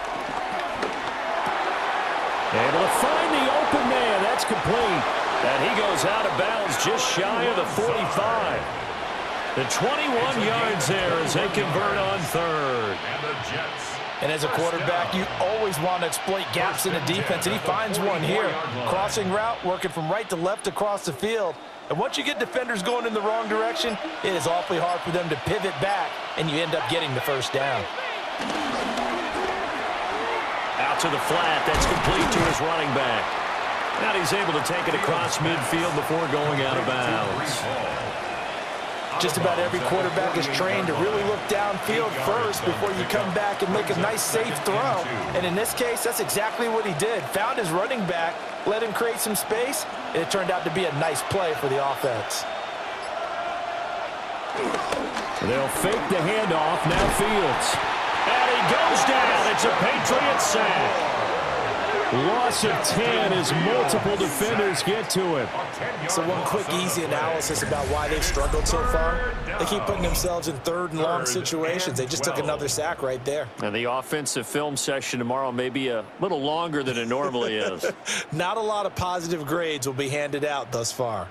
Able to find the open man. That's complete. And he goes out of bounds just shy of the 45. The 21 yards there as they convert on 3rd. And the Jets. And as a quarterback, you always want to exploit gaps in the defense, and he finds one here. Crossing route, working from right to left across the field. And once you get defenders going in the wrong direction, it is awfully hard for them to pivot back, and you end up getting the first down. Out to the flat. That's complete to his running back. Now he's able to take it across midfield before going out of bounds. Just about every quarterback is trained to really look downfield first before you come back and make a nice, safe throw. And in this case, that's exactly what he did. Found his running back, let him create some space, and it turned out to be a nice play for the offense. They'll fake the handoff. Now Fields. And he goes down. It's a Patriots sack. Loss of 10 as multiple defenders get to him. So one quick, easy analysis about why they've struggled so far. They keep putting themselves in 3rd and long situations. They just took another sack right there. And the offensive film session tomorrow may be a little longer than it normally is. Not a lot of positive grades will be handed out thus far.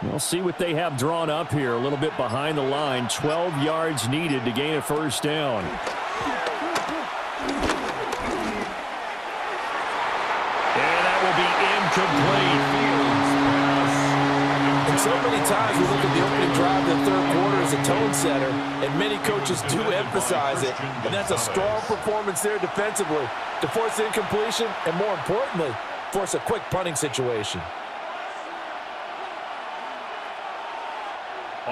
We'll see what they have drawn up here. A little bit behind the line. 12 yards needed to gain a first down. And that will be incomplete. And so many times we look at the opening drive of the third quarter as a tone setter, and many coaches do emphasize it. And that's a strong performance there defensively to force incompletion and, more importantly, force a quick punting situation.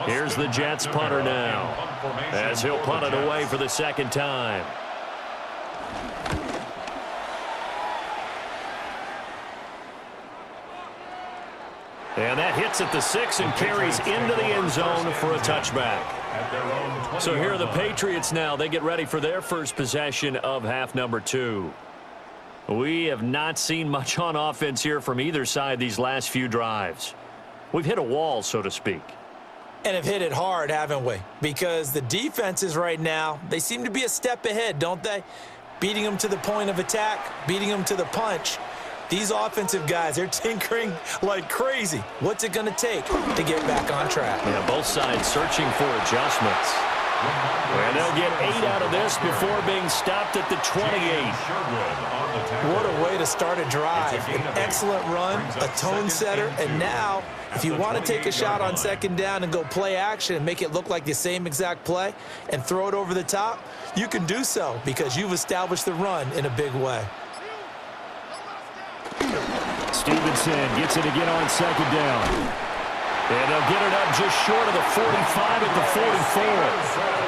Here's the Jets punter now, as he'll punt it away for the second time. And that hits at the 6 and carries into the end zone for a touchback. So here are the Patriots now. They get ready for their first possession of half number 2. We have not seen much on offense here from either side these last few drives. We've hit a wall, so to speak. And have hit it hard, haven't we? Because the defenses right now, they seem to be a step ahead, don't they? Beating them to the point of attack, beating them to the punch. These offensive guys, they're tinkering like crazy. What's it going to take to get back on track? Yeah, both sides searching for adjustments. And they'll get 8 out of this before being stopped at the 28. What a way to start a drive. An excellent run, a tone setter, and now, if you want to take a shot on second down and go play action and make it look like the same exact play and throw it over the top, you can do so because you've established the run in a big way. Stevenson gets it again on second down. And they'll get it up just short of the 45 at the 44.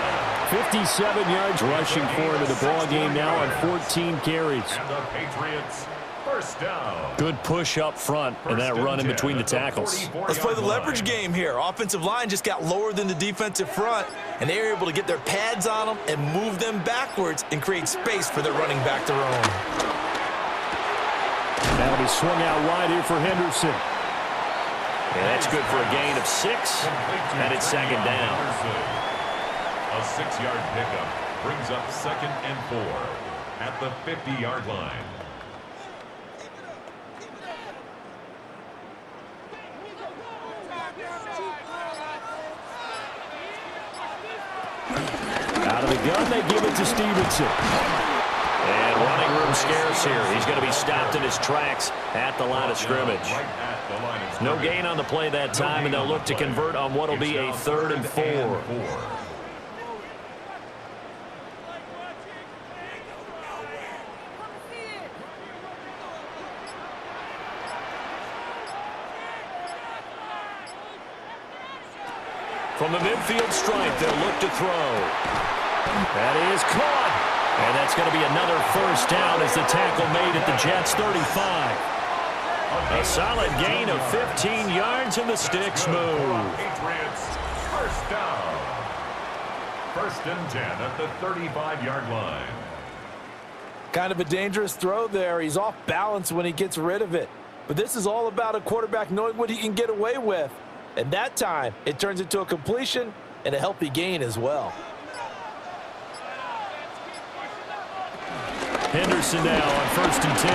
57 yards rushing for him in the ball game now on 14 carries. And the Patriots, first down. Good push up front and that run in between the tackles. Let's play the leverage game here. Offensive line just got lower than the defensive front, and they were able to get their pads on them and move them backwards and create space for their running back to roam. That'll be swung out wide here for Henderson. And that's good for a gain of 6, and it's second down. A 6-yard pickup brings up 2nd and 4 at the 50-yard line. Out of the gun, they give it to Stevenson. And running room scarce here. He's going to be stopped in his tracks at the line of scrimmage. No gain on the play that time, and they'll look to convert on what will be a 3rd and 4. From the midfield stripe, they'll look to throw. That is caught. And that's going to be another first down as the tackle made at the Jets' 35. A solid gain of 15 yards, and the sticks move. Patriots, first down. 1st and 10 at the 35-yard line. Kind of a dangerous throw there. He's off balance when he gets rid of it. But this is all about a quarterback knowing what he can get away with. And that time, it turns into a completion and a healthy gain as well. Henderson now on 1st and 10.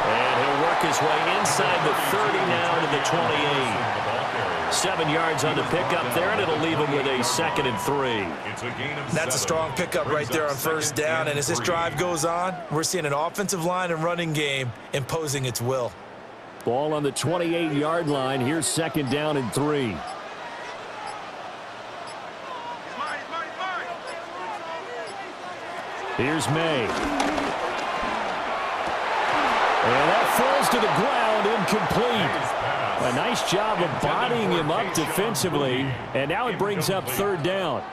And he'll work his way inside the 30 now to the 28. 7 yards on the pickup there, and it'll leave him with a 2nd and 3. That's a strong pickup right there on 1st down. And as this drive goes on, we're seeing an offensive line and running game imposing its will. Ball on the 28-yard line. Here's 2nd down and 3. Here's May. And that falls to the ground, incomplete. A nice job of bodying him up defensively. And now it brings up 3rd down.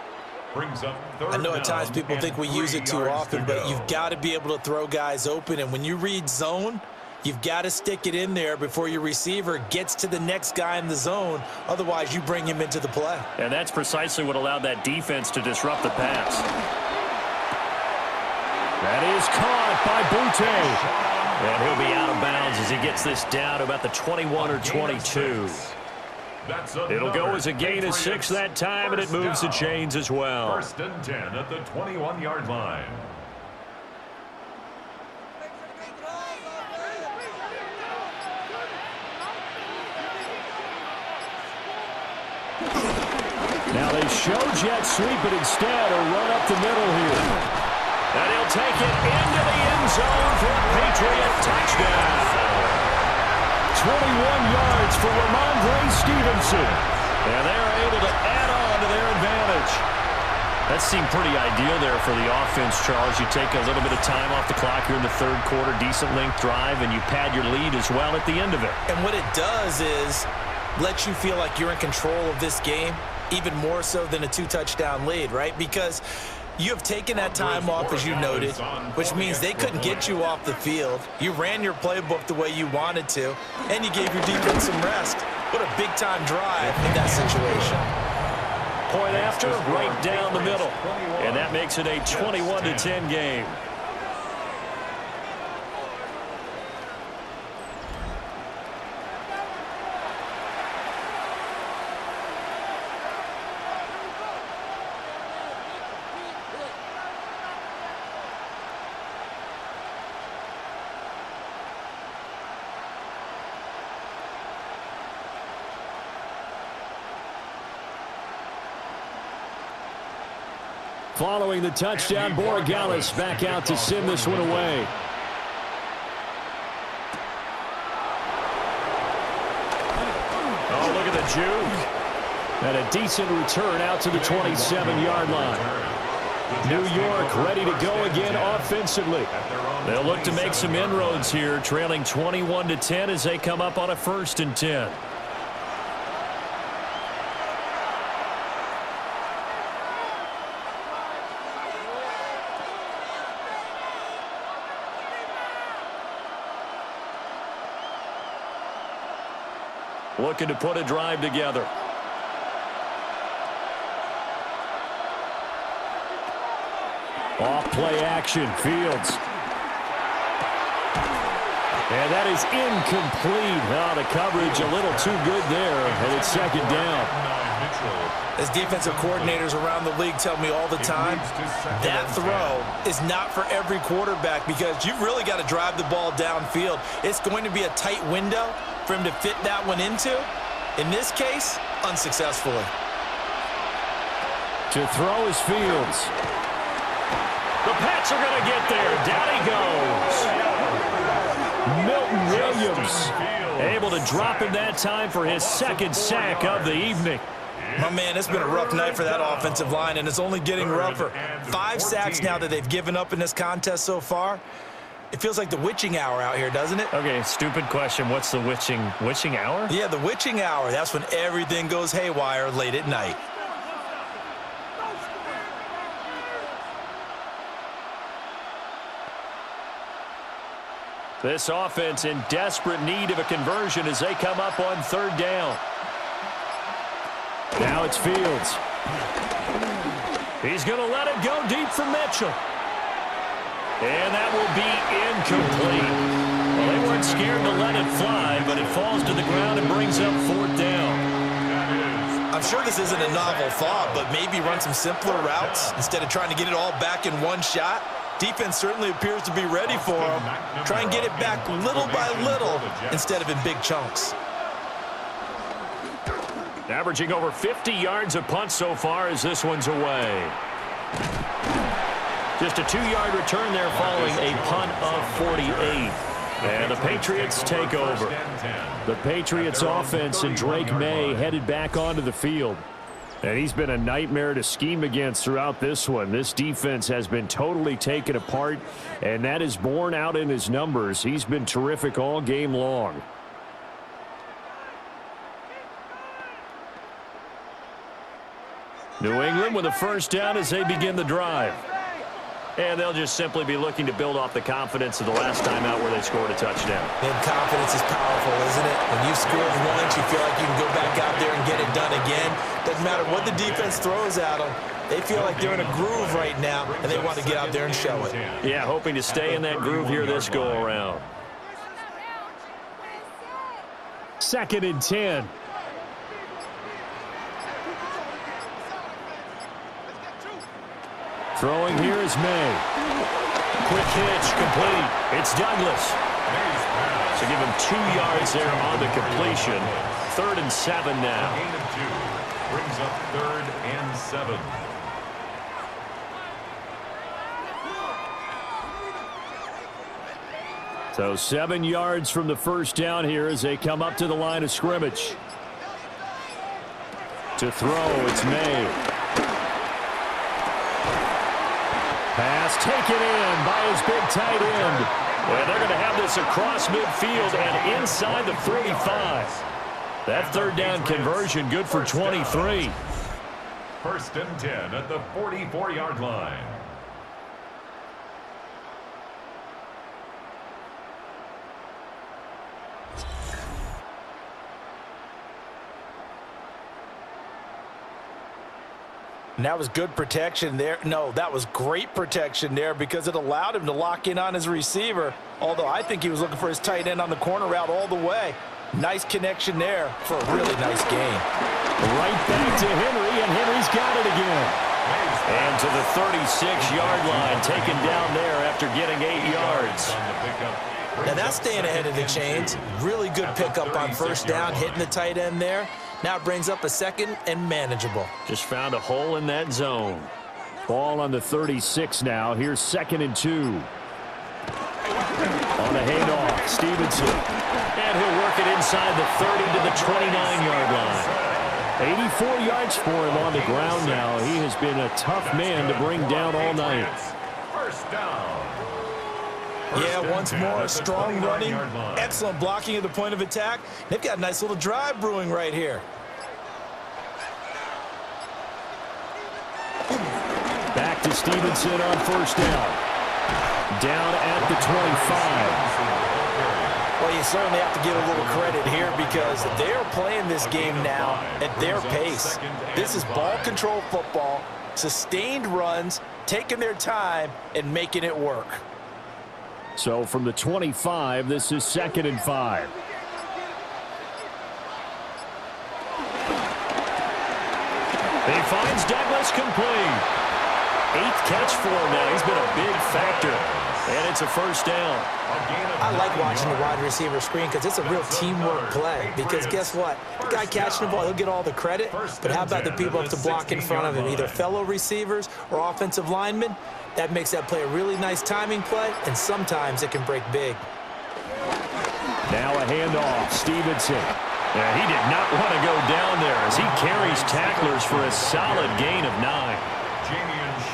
I know at times people think we use it too often, but you've got to be able to throw guys open. And when you read zone, you've got to stick it in there before your receiver gets to the next guy in the zone. Otherwise, you bring him into the play. And that's precisely what allowed that defense to disrupt the pass. That is caught by Butte. And he'll be out of bounds as he gets this down to about the 21 or 22. It'll go as a gain of 6 that time, and it moves the chains as well. 1st and 10 at the 21-yard line. Now they show jet sweep, but instead a run up the middle here. And he'll take it into the end zone for a Patriot touchdown. 21 yards for Ramondre Stevenson. And they're able to add on to their advantage. That seemed pretty ideal there for the offense, Charles. You take a little bit of time off the clock here in the 3rd quarter, decent length drive, and you pad your lead as well at the end of it. And what it does is let you feel like you're in control of this game, even more so than a 2-touchdown lead, right? Because you have taken that time off, as you noted, which means they couldn't get you off the field. You ran your playbook the way you wanted to, and you gave your defense some rest. What a big-time drive in that situation. Point after, right down the middle. And that makes it a 21-10 game. Following the touchdown, Borregales back out to send this one away. Oh, look at the juke. And a decent return out to the 27-yard line. New York ready to go again offensively. They'll look to make some inroads here, trailing 21-10 as they come up on a 1st and 10. Looking to put a drive together. Off play action, Fields. And that is incomplete. Oh, the coverage a little too good there, and it's 2nd down. As defensive coordinators around the league tell me all the time, that throw is not for every quarterback because you've really got to drive the ball downfield. It's going to be a tight window for him to fit that one into. In this case, unsuccessfully. To throw is Fields. The Pats are going to get there. Down he goes. Milton Williams. Able to drop him that time for his 2nd sack of the evening. My man, it's been a rough night for that offensive line, and it's only getting rougher. 5 sacks now that they've given up in this contest so far. It feels like the witching hour out here, doesn't it? Okay, stupid question. What's the witching hour? Yeah, the witching hour. That's when everything goes haywire late at night. This offense in desperate need of a conversion as they come up on 3rd down. Now it's Fields. He's going to let it go deep for Mitchell. And that will be incomplete. Well, they weren't scared to let it fly, but it falls to the ground and brings up 4th down. I'm sure this isn't a novel thought, but maybe run some simpler routes instead of trying to get it all back in one shot. Defense certainly appears to be ready for him. Try and get it back little by little instead of in big chunks. Averaging over 50 yards a punt so far as this one's away. Just a 2-yard return there following a punt of 48. And the Patriots take over. The Patriots offense and Drake May headed back onto the field. And he's been a nightmare to scheme against throughout this one. This defense has been totally taken apart, and that is borne out in his numbers. He's been terrific all game long. New England with a 1st down as they begin the drive. And they'll just simply be looking to build off the confidence of the last time out where they scored a touchdown. And confidence is powerful, isn't it? When you've scored once, you feel like you can go back out there and get it done again. Doesn't matter what the defense throws at them. They feel like they're in a groove right now, and they want to get out there and show it. Yeah, hoping to stay in that groove here this go-around. 2nd and 10. Throwing here is May. Quick hitch, complete. It's Douglas. So give him 2 yards there on the completion. 3rd and 7 now. Gain of 2 brings up 3rd and 7. So 7 yards from the 1st down here as they come up to the line of scrimmage. To throw, it's May. Pass taken in by his big tight end. And they're going to have this across midfield and inside the 45. That 3rd down conversion good for 23. 1st and 10 at the 44-yard line. And that was good protection there. No, that was great protection there because it allowed him to lock in on his receiver, although I think he was looking for his tight end on the corner route all the way. Nice connection there for a really nice gain. Right back to Henry, and Henry's got it again. And to the 36-yard line, taken down there after getting 8 yards. Now that's staying ahead of the chains. Really good pickup on 1st down, hitting the tight end there. Now it brings up a 2nd and manageable. Just found a hole in that zone. Ball on the 36 now. Here's 2nd and 2. On the handoff, Stevenson. And he'll work it inside the 30 to the 29-yard line. 84 yards for him on the ground now. He has been a tough man to bring down all night. First down. Yeah, once more, strong running, excellent blocking at the point of attack. They've got a nice little drive brewing right here. Back to Stevenson on 1st down. Down at the 25. Well, you certainly have to give a little credit here because they're playing this game now at their pace. This is ball control football, sustained runs, taking their time and making it work. So from the 25, this is 2nd and 5. He finds Douglas complete. 8th catch for him now. He's been a big factor. And it's a 1st down. I like watching the wide receiver screen because it's a real teamwork play. Because guess what? The guy catching the ball, he'll get all the credit. But how about the people up to block in front of him, either fellow receivers or offensive linemen? That makes that play a really nice timing play, and sometimes it can break big. Now a handoff, Stevenson. Yeah, he did not want to go down there as he carries tacklers for a solid gain of 9.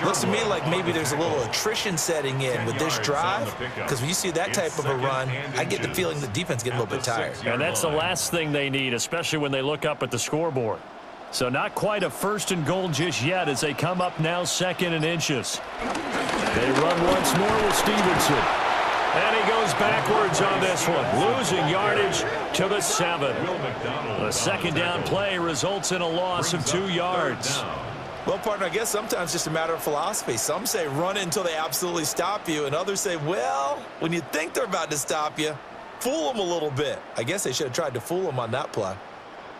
Looks to me like maybe there's a little attrition setting in with this drive, because when you see that type of a run, I get the feeling the defense getting a little bit tired. And that's the last thing they need, especially when they look up at the scoreboard. So not quite a 1st and goal just yet as they come up now 2nd and inches. They run once more with Stevenson. And he goes backwards on this one, losing yardage to the 7. The 2nd down play results in a loss of 2 yards. Well, partner, I guess sometimes it's just a matter of philosophy. Some say run until they absolutely stop you, and others say, well, when you think they're about to stop you, fool them a little bit. I guess they should have tried to fool them on that play.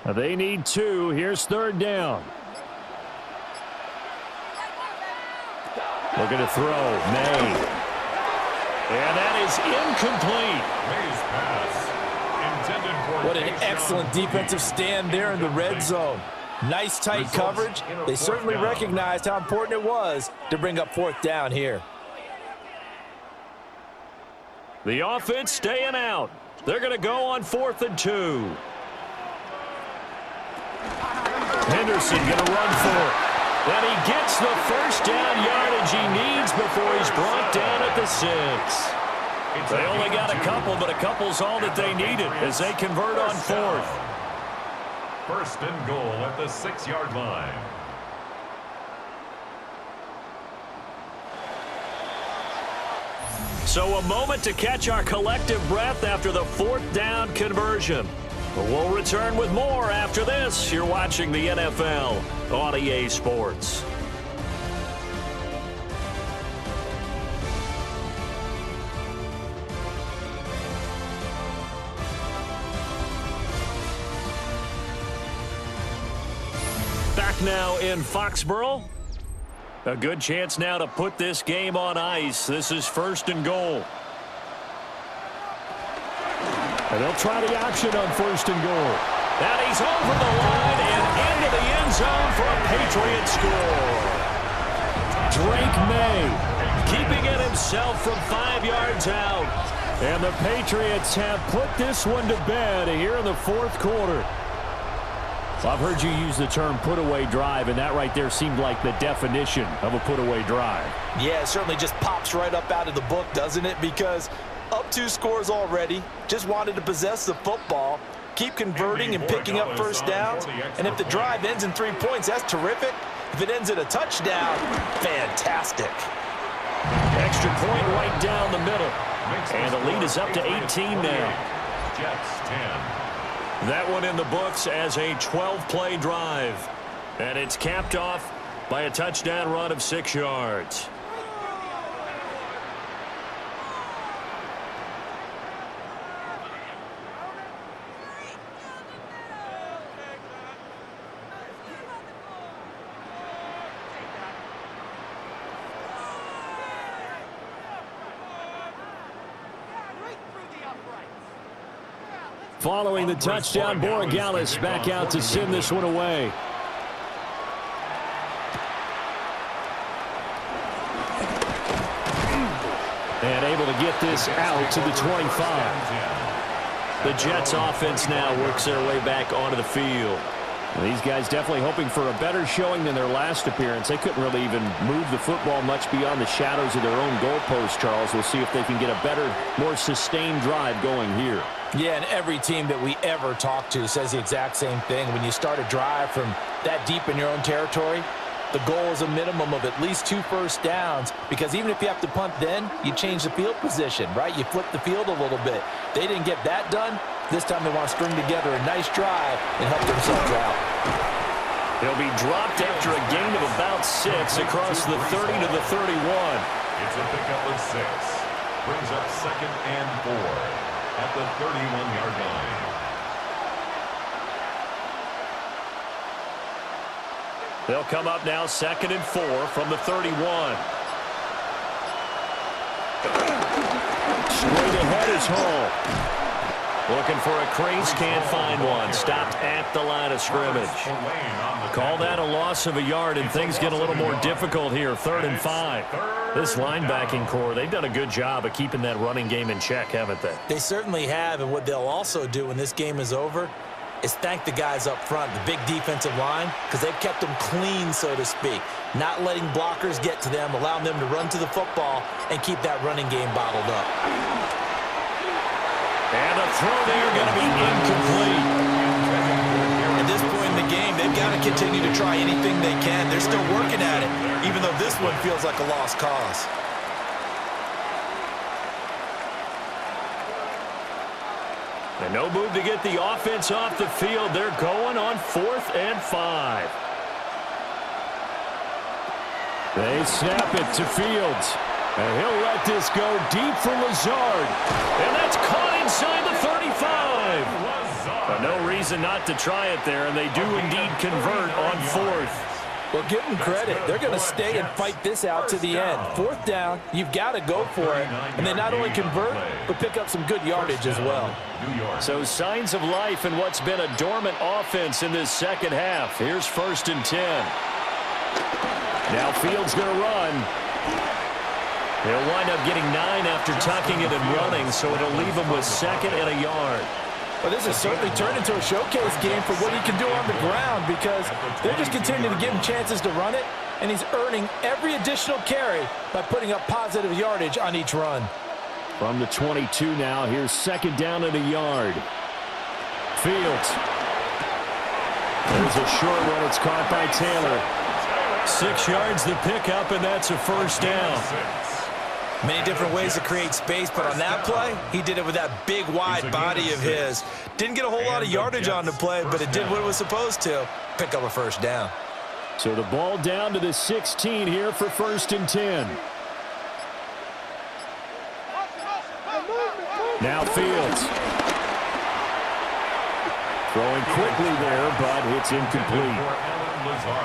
They need 2. Here's 3rd down. Looking to throw. May. And that is incomplete. What an excellent defensive stand there in the red zone. Nice tight coverage. They certainly recognized how important it was to bring up 4th down here. The offense staying out. They're going to go on 4th and 2. Henderson going to run for it. And he gets the 1st down yardage he needs before he's brought down at the 6. They only got a couple, but a couple's all that they needed as they convert on 4th. 1st and goal at the 6-yard line. So a moment to catch our collective breath after the 4th down conversion. But we'll return with more after this. You're watching the NFL on EA Sports. Back now in Foxborough. A good chance now to put this game on ice. This is 1st and goal. And they'll try the option on 1st and goal. And he's over the line and into the end zone for a Patriot score. Drake May keeping it himself from 5 yards out. And the Patriots have put this one to bed here in the 4th quarter. Well, I've heard you use the term put-away drive, and that right there seemed like the definition of a put-away drive. Yeah, it certainly just pops right up out of the book, doesn't it? Because up 2 scores already, just wanted to possess the football, keep converting and picking up 1st downs. And if the drive ends in 3 points, that's terrific. If it ends in a touchdown, fantastic. Extra point right down the middle. And the lead is up to 18 now. Jets 10. That one in the books as a 12-play drive. And it's capped off by a touchdown run of 6 yards. Following the touchdown, Borregales back out to send this one away. get this out to the 25. The Jets offense now works their way back onto the field. These guys definitely hoping for a better showing than their last appearance. They couldn't really even move the football much beyond the shadows of their own goalpost, Charles. We'll see if they can get a better, more sustained drive going here. Yeah, and every team that we ever talk to says the exact same thing. When you start a drive from that deep in your own territory, the goal is a minimum of at least 2 first downs, because even if you have to punt then, you change the field position, right? You flip the field a little bit. They didn't get that done. This time they want to string together a nice drive and help themselves out. He'll be dropped after a gain of about 6 across the 30 to the 31. It's a pickup of 6. Brings up 2nd and 4 at the 31-yard line. They'll come up now 2nd and 4 from the 31. Straight ahead is Hall. Looking for a crease, can't find one. Stopped at the line of scrimmage. Call that a loss of a yard, and things get a little more difficult here. 3rd and 5. This linebacking core, they've done a good job of keeping that running game in check, haven't they? They certainly have, and what they'll also do when this game is over is thank the guys up front, the big defensive line, because they've kept them clean, so to speak. Not letting blockers get to them, allowing them to run to the football and keep that running game bottled up. And a throw there going to be incomplete. At this point in the game, they've got to continue to try anything they can. They're still working at it, even though this one feels like a lost cause. And no move to get the offense off the field. They're going on 4th and 5. They snap it to Fields. And he'll let this go deep for Lazard. And that's caught inside the 35. But no reason not to try it there, and they do indeed convert on 4th. Well, give them credit. They're going to stay and fight this out to the end. 4th down, you've got to go for it. And they not only convert, but pick up some good yardage as well. So signs of life in what's been a dormant offense in this second half. Here's 1st and 10. Now Fields going to run. He'll wind up getting 9 after tucking it and running, so it'll leave him with 2nd and a yard. Well, this has certainly turned into a showcase game for what he can do on the ground, because they're just continuing to give him chances to run it, and he's earning every additional carry by putting up positive yardage on each run. From the 22 now, here's 2nd down and a yard. Fields. There's a short one. It's caught by Taylor. 6 yards the pickup, and that's a 1st down. Many different ways to create space, but on that play, he did it with that big, wide body of his. Didn't get a whole lot of yardage on the play, but it did what it was supposed to. Pick up a 1st down. So the ball down to the 16 here for 1st and 10. Now Fields. Throwing quickly there, but it's incomplete.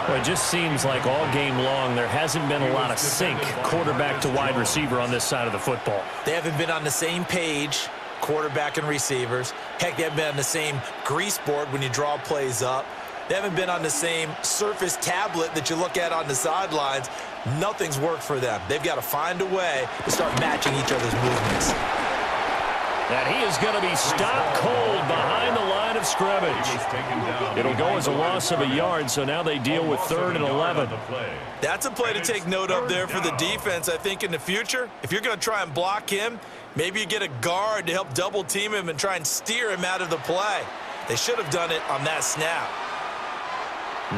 Well, it just seems like all game long there hasn't been a lot of sync quarterback to wide receiver on this side of the football. They haven't been on the same page, quarterback and receivers. Heck, they haven't been on the same grease board when you draw plays up. They haven't been on the same surface tablet that you look at on the sidelines. Nothing's worked for them. They've got to find a way to start matching each other's movements. And he is going to be stopped cold behind the line of scrimmage. It'll go as a loss of a yard, so now they deal with 3rd and 11. That's a play to take note of there for the defense, I think, in the future. If you're going to try and block him, maybe you get a guard to help double team him and try and steer him out of the play. They should have done it on that snap.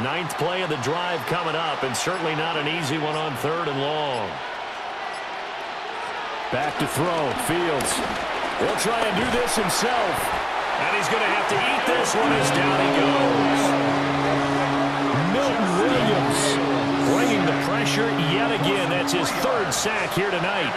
9th play of the drive coming up, and certainly not an easy one on 3rd and long. Back to throw. Fields. He'll try and do this himself. And he's going to have to eat this one as down he goes. Milton Williams bringing the pressure yet again. That's his 3rd sack here tonight.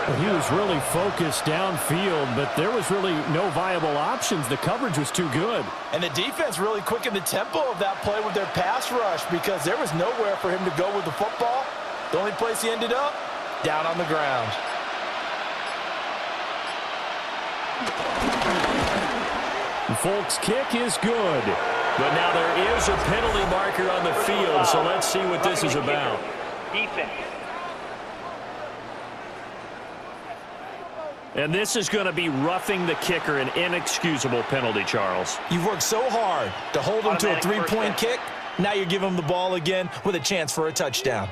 Well, he was really focused downfield, but there was really no viable options. The coverage was too good. And the defense really quickened the tempo of that play with their pass rush, because there was nowhere for him to go with the football. The only place he ended up, down on the ground. Folk's kick is good. But now there is a penalty marker on the field, so let's see what this is about. Defense. And this is going to be roughing the kicker, an inexcusable penalty, Charles. You've worked so hard to hold him to a three-point kick. Now you're giving him the ball again with a chance for a touchdown.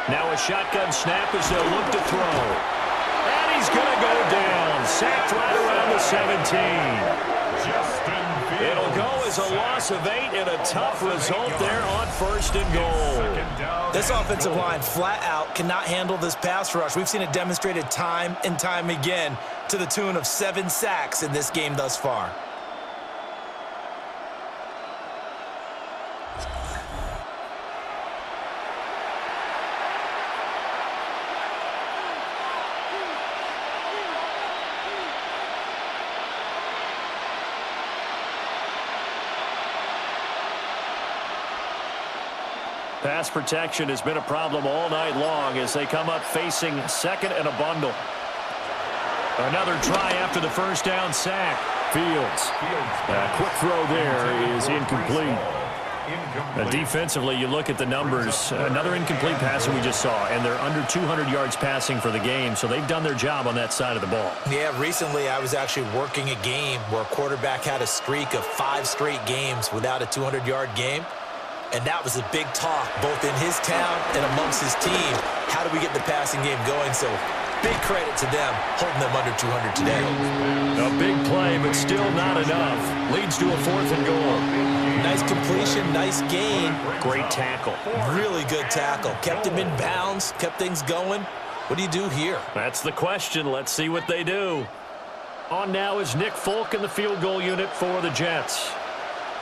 Now a shotgun snap as they'll look to throw. And he's going to go down. Sacked right around the 17. It'll go as a loss of 8 and a tough result there on 1st and goal. This offensive line flat out cannot handle this pass rush. We've seen it demonstrated time and time again to the tune of 7 sacks in this game thus far. Pass protection has been a problem all night long as they come up facing 2nd and a bundle. Another try after the first down sack. Fields. A quick throw there is incomplete. Defensively, you look at the numbers. Another incomplete pass that we just saw, and they're under 200 yards passing for the game, so they've done their job on that side of the ball. Yeah, recently I was actually working a game where a quarterback had a streak of 5 straight games without a 200-yard game. And that was a big talk, both in his town and amongst his team. How do we get the passing game going? So big credit to them, holding them under 200 today. A big play, but still not enough. Leads to a 4th and goal. Nice completion, nice gain. Great tackle. Really good tackle. Kept him in bounds, kept things going. What do you do here? That's the question. Let's see what they do. On now is Nick Folk in the field goal unit for the Jets.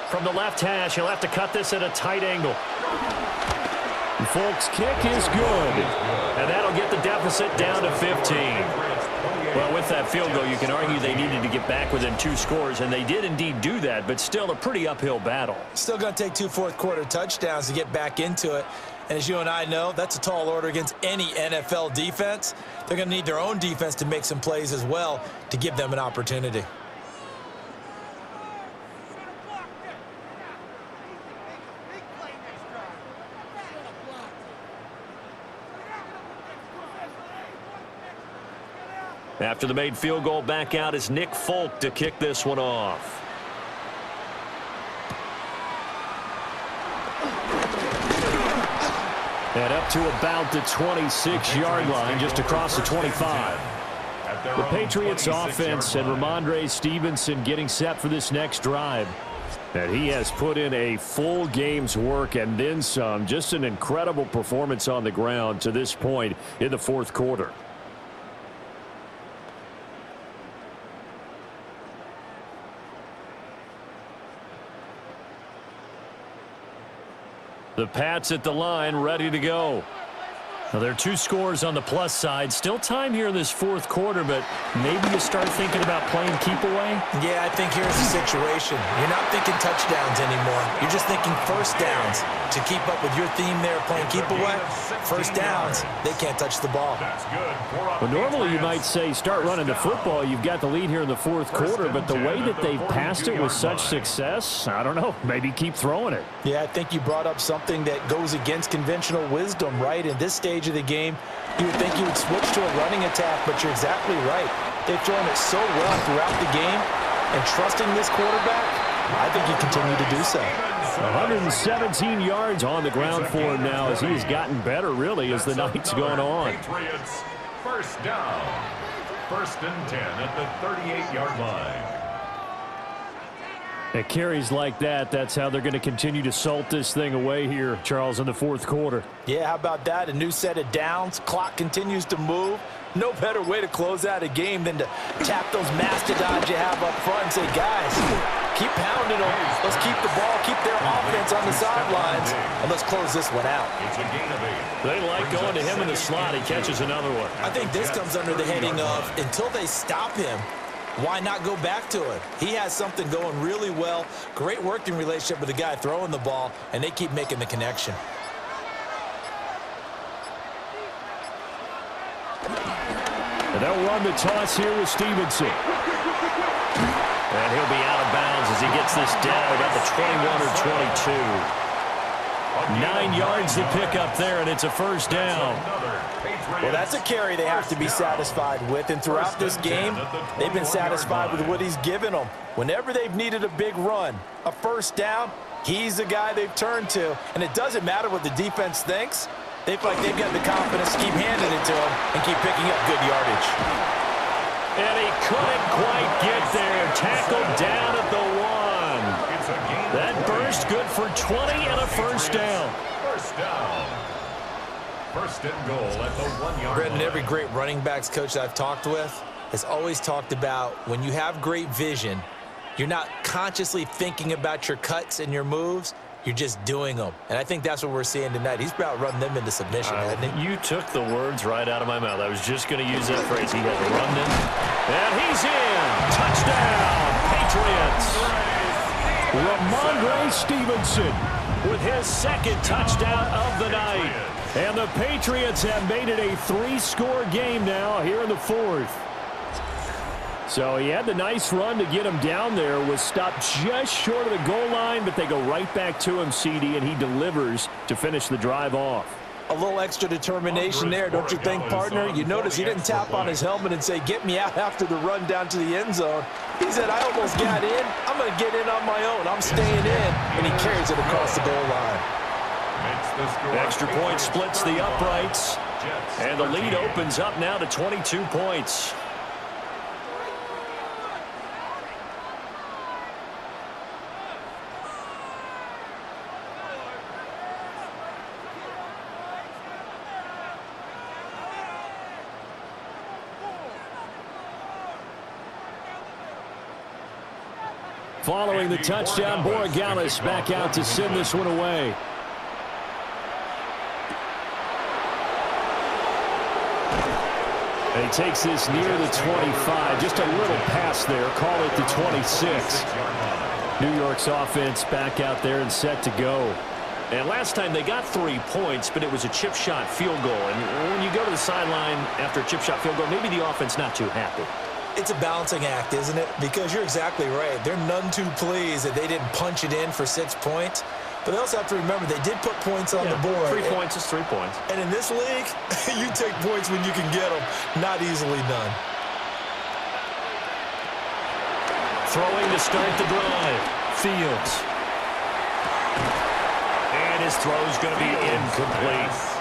From the left hash, he'll have to cut this at a tight angle. And Folk's kick is good. And that'll get the deficit down to 15. Well, with that field goal, you can argue they needed to get back within 2 scores, and they did indeed do that, but still a pretty uphill battle. Still going to take 2 fourth-quarter touchdowns to get back into it. And as you and I know, that's a tall order against any NFL defense. They're going to need their own defense to make some plays as well to give them an opportunity. After the made field goal, back out is Nick Folk to kick this one off. And up to about the 26-yard line, just across the 25. The Patriots offense and Ramondre Stevenson getting set for this next drive. And he has put in a full game's work and then some. Just an incredible performance on the ground to this point in the 4th quarter. The Pats at the line, ready to go. Now, there are 2 scores on the plus side. Still time here in this 4th quarter, but maybe you start thinking about playing keep away? Yeah, I think here's the situation. You're not thinking touchdowns anymore. You're just thinking first downs. To keep up with your theme there, playing keep away, first downs, they can't touch the ball. Well, normally you might say start running the football. You've got the lead here in the 4th quarter, but the way that they've passed it with such success, I don't know, maybe keep throwing it. Yeah, I think you brought up something that goes against conventional wisdom, right? In this stage of the game, you would think you would switch to a running attack, but you're exactly right. They've thrown it so well throughout the game, and trusting this quarterback, I think you continue to do so. 117 yards on the ground for him now as he has gotten better, really, as the night's gone on. Patriots, first down. 1st and 10 at the 38-yard line. At carries like that, that's how they're going to continue to salt this thing away here, Charles, in the 4th quarter. Yeah, how about that? A new set of downs. Clock continues to move. No better way to close out a game than to tap those mastodons you have up front and say, guys, keep pounding them. Let's keep the ball, keep their offense on the sidelines, and let's close this one out. It's a gain of 8. They like going to him in the slot. He catches another one. I think this comes under the heading of until they stop him, why not go back to it? He has something going really well. Great working relationship with the guy throwing the ball, and they keep making the connection. They'll run the toss here with Stevenson. And he'll be out of bounds as he gets this down about the 21 or 22. 9 yards to pick up there, and it's a first down. Well, that's a carry they have to be satisfied with, and throughout this game, they've been satisfied with what he's given them. Whenever they've needed a big run, a first down, he's the guy they've turned to, and it doesn't matter what the defense thinks. They feel like they've got the confidence to keep handing it to him and keep picking up good yardage. And he couldn't quite get there. Tackled down at the 1. That burst good for 20 and a first down. First down. First and goal at the 1 yard Brendan, line. every great running backs coach that I've talked with has always talked about when you have great vision, you're not consciously thinking about your cuts and your moves. You're just doing them. And I think that's what we're seeing tonight. He's about running them into submission, hasn't he? You took the words right out of my mouth. I was just going to use that phrase. He has run them. And he's in. Touchdown, Patriots. Ramondre Stevenson with his second touchdown of the night. And the Patriots have made it a 3-score game now here in the 4th. So he had the nice run to get him down there, was stopped just short of the goal line, but they go right back to him, CD, and he delivers to finish the drive off. A little extra determination there, don't you think, partner? You notice he didn't tap on his helmet and say, get me out after the run down to the end zone. He said, I almost got in. I'm going to get in on my own. I'm staying in. And he carries it across the goal line. Extra point splits the uprights, and the lead opens up now to 22 points. Following the touchdown, Borregales back out to send this one away. And he takes this near the 25. Just a little pass there. Call it the 26. New York's offense back out there and set to go. And last time they got 3 points, but it was a chip shot field goal. And when you go to the sideline after a chip shot field goal, maybe the offense not too happy. It's a balancing act, isn't it? Because you're exactly right. They're none too pleased that they didn't punch it in for 6 points. But they also have to remember they did put points on the board. 3 points is 3 points. And in this league, you take points when you can get them. Not easily done. Throwing to start the drive. Fields. And his throw's going to be incomplete.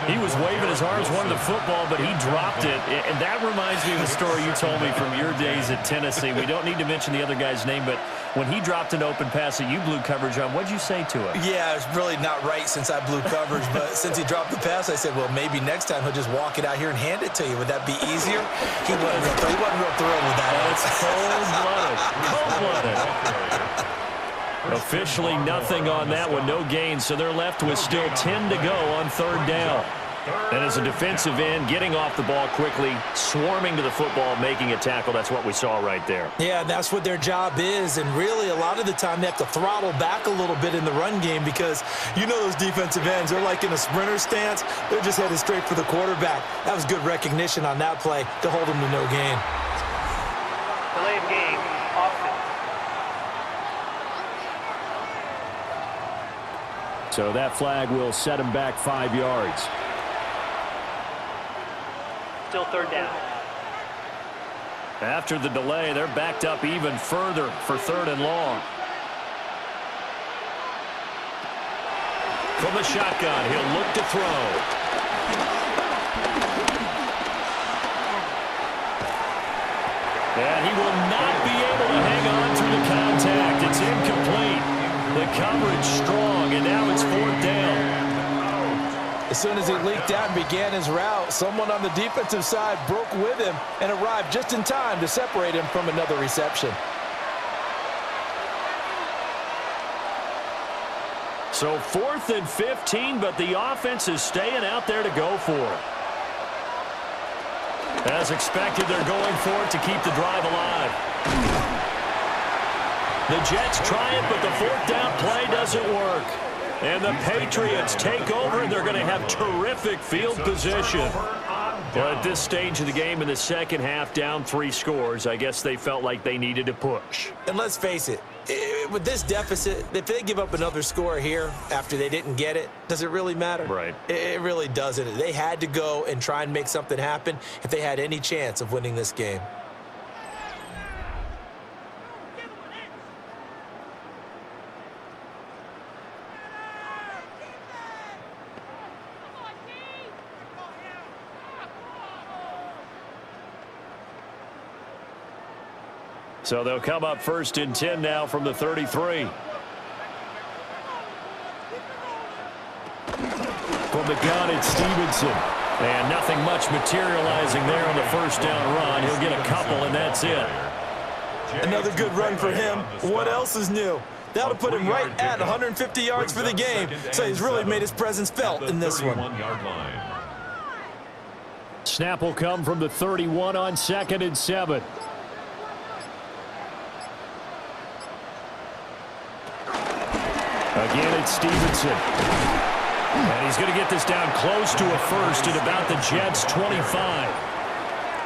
He was waving his arms, wanted the football, but he dropped it. And that reminds me of the story you told me from your days at Tennessee. We don't need to mention the other guy's name, but when he dropped an open pass that you blew coverage on, what'd you say to him? Yeah, it's really not right since I blew coverage, but since he dropped the pass, I said, well, maybe next time he'll just walk it out here and hand it to you. Would that be easier? He wasn't real thrilled with that. That's cold-blooded. Cold-blooded. Officially nothing on that one, no gain, so they're left with still 10 to go on 3rd down. And as a defensive end, getting off the ball quickly, swarming to the football, making a tackle, that's what we saw right there. Yeah, that's what their job is, and really a lot of the time they have to throttle back a little bit in the run game because you know those defensive ends, they're like in a sprinter stance, they're just headed straight for the quarterback. That was good recognition on that play to hold them to no gain. Delay of game, offense. So that flag will set him back 5 yards. Still 3rd down. After the delay, they're backed up even further for 3rd and long. From the shotgun, he'll look to throw. And he will not be able to hang on through the contact. It's incomplete. The coverage strong, and now it's 4th down. As soon as he leaked out and began his route, someone on the defensive side broke with him and arrived just in time to separate him from another reception. So 4th and 15, but the offense is staying out there to go for it. As expected, they're going for it to keep the drive alive. The Jets try it, but the 4th down play doesn't work. And the Patriots take over, and they're going to have terrific field position. Well, at this stage of the game in the second half, down 3 scores, I guess they felt like they needed to push. And let's face it, with this deficit, if they give up another score here after they didn't get it, does it really matter? Right. It really doesn't. They had to go and try and make something happen if they had any chance of winning this game. So they'll come up 1st and 10 now from the 33. From the gun, it's Stevenson. And nothing much materializing there on the first down run. He'll get a couple, and that's it. Another good run for him. What else is new? That'll put him right at 150 yards for the game. So he's really made his presence felt in this one. Snap will come from the 31 on 2nd and 7. Again, it's Stevenson. And he's going to get this down close to a first at about the Jets' 25.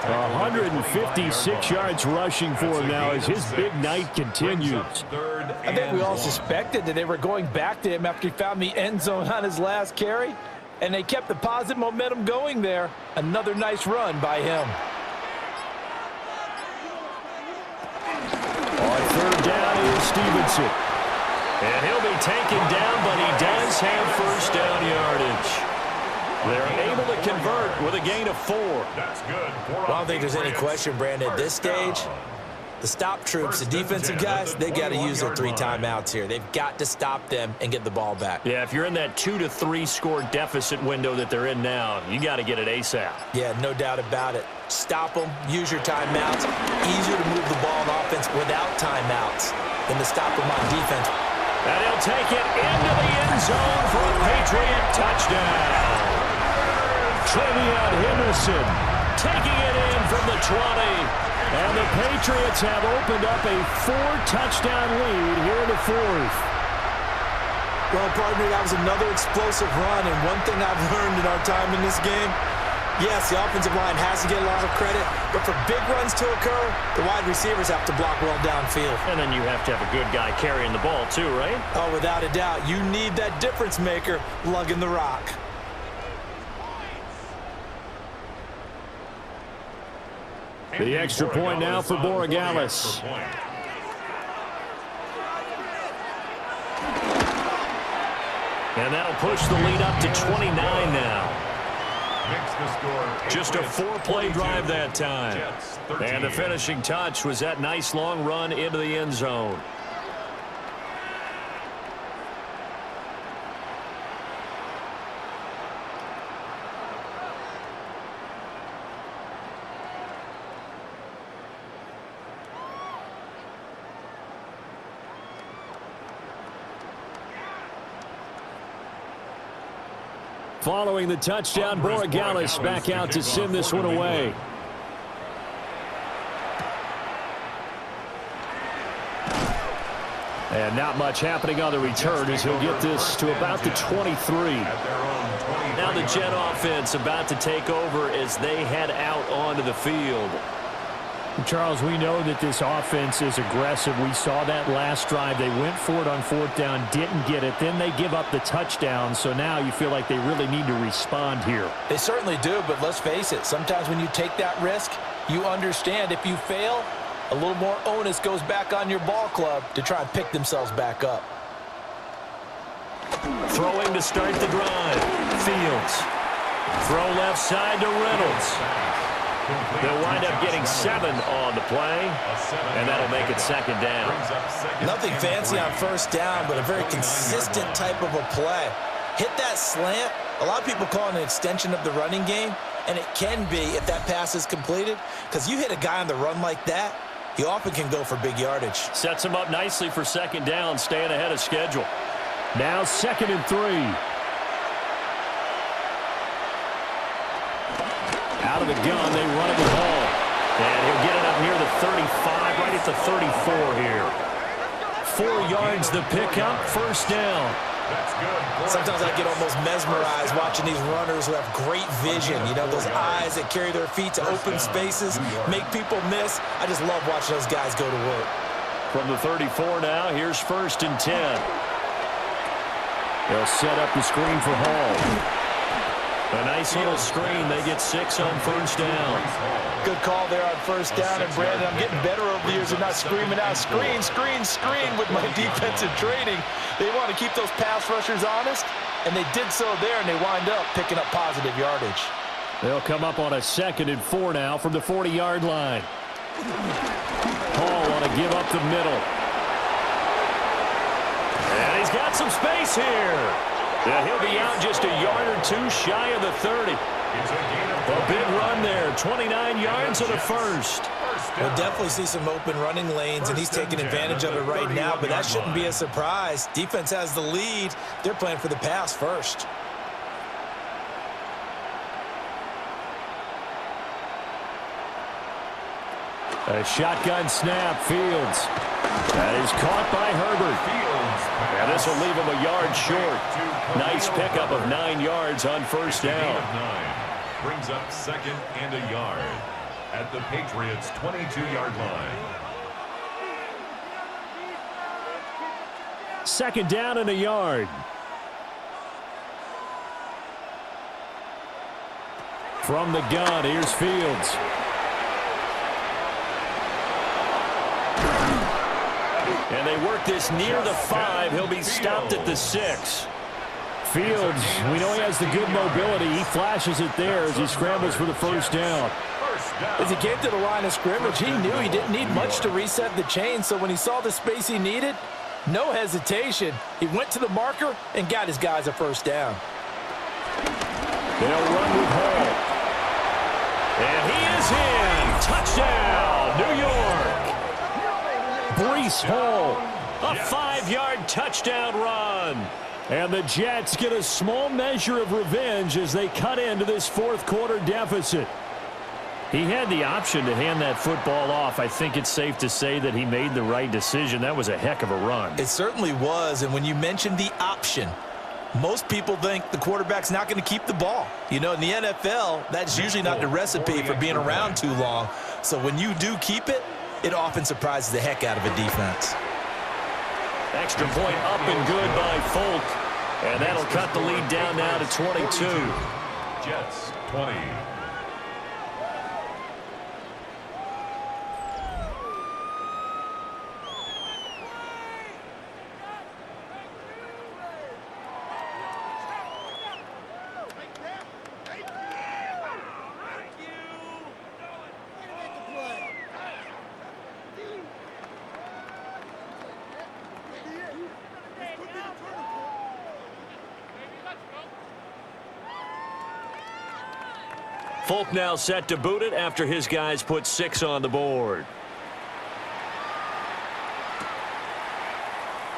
156 yards rushing for him now as his big night continues. I think we all suspected that they were going back to him after he found the end zone on his last carry, and they kept the positive momentum going there. Another nice run by him. On 3rd down is Stevenson. And he'll be taken down, but he does have first down yardage. They're able to convert with a gain of 4. That's good. I don't think there's any question, Brandon, at this stage, the stop troops, the defensive guys, they got to use their 3 timeouts here. They've got to stop them and get the ball back. Yeah, if you're in that 2 to 3 score deficit window that they're in now, you got to get it ASAP. Yeah, no doubt about it. Stop them, use your timeouts. Easier to move the ball on offense without timeouts than to stop them on defense. And he'll take it into the end zone for a Patriot touchdown. Trevion Henderson taking it in from the 20. And the Patriots have opened up a 4-touchdown lead here in the 4th. Well, partner, that was another explosive run. And one thing I've learned in our time in this game, yes, the offensive line has to get a lot of credit, but for big runs to occur, the wide receivers have to block well downfield. And then you have to have a good guy carrying the ball too, right? Oh, without a doubt. You need that difference maker lugging the rock. The extra point now for Borregales. And that'll push the lead up to 29 now. Just a 4-play drive that time. And the finishing touch was that nice long run into the end zone. Following the touchdown, Borregales back out to send this one away. And not much happening on the return as he'll get this to about the 23. Now the Jet offense about to take over as they head out onto the field. Charles, we know that this offense is aggressive. We saw that last drive. They went for it on 4th down, didn't get it. Then they give up the touchdown. So now you feel like they really need to respond here. They certainly do, but let's face it. Sometimes when you take that risk, you understand if you fail, a little more onus goes back on your ball club to try and pick themselves back up. Throwing to start the drive. Fields. Throw left side to Reynolds. They'll wind up getting 7 on the play, and that'll make it 2nd down. Nothing fancy on 1st down, but a very consistent type of a play. Hit that slant. A lot of people call it an extension of the running game, and it can be if that pass is completed, because you hit a guy on the run like that, he often can go for big yardage. Sets him up nicely for 2nd down, staying ahead of schedule. Now 2nd and 3. Out of the gun, they run it with Hall. And he'll get it up near the 35, right at the 34 here. 4 yards the pickup, 1st down. That's good. Sometimes I get almost mesmerized watching these runners who have great vision. You know, those eyes that carry their feet to open spaces, make people miss. I just love watching those guys go to work. From the 34 now, here's 1st and 10. They'll set up the screen for Hall. A nice little screen. They get 6 on 1st down. Good call there on 1st down. And, Brandon, I'm getting better over the years of not screaming out, screen, screen, screen with my defensive training. They want to keep those pass rushers honest, and they did so there, and they wind up picking up positive yardage. They'll come up on a 2nd and 4 now from the 40-yard line. Hall want to give up the middle. And he's got some space here. Yeah, he'll be out just a yard or 2 shy of the 30. A big run there, 29 yards of the 1st. We'll definitely see some open running lanes, and he's taking advantage of it right now, but that shouldn't be a surprise. Defense has the lead. They're playing for the pass first. A shotgun snap, Fields. That is caught by Herbert. And this will leave him a yard short. Nice pickup of 9 yards on 1st down. Brings up 2nd and a yard at the Patriots' 22-yard line. 2nd down and a yard. From the gun, here's Fields. And they work this near the 5. He'll be stopped at the 6. Fields, we know he has the good mobility. He flashes it there as he scrambles for the 1st down. As he came to the line of scrimmage, he knew he didn't need much to reset the chain, so when he saw the space he needed, no hesitation. He went to the marker and got his guys a 1st down. They'll run with Hall. And he is in. Touchdown, New York. Breece Hall, a 5-yard touchdown run. And the Jets get a small measure of revenge as they cut into this 4th quarter deficit. He had the option to hand that football off. I think it's safe to say that he made the right decision. That was a heck of a run. It certainly was, and when you mentioned the option, most people think the quarterback's not going to keep the ball. You know, in the NFL, that's usually not the recipe for being around too long. So when you do keep it, it often surprises the heck out of a defense. Extra point up and good by Folk. And that'll cut the lead down now to 22. Jets 20. Folk now set to boot it after his guys put 6 on the board.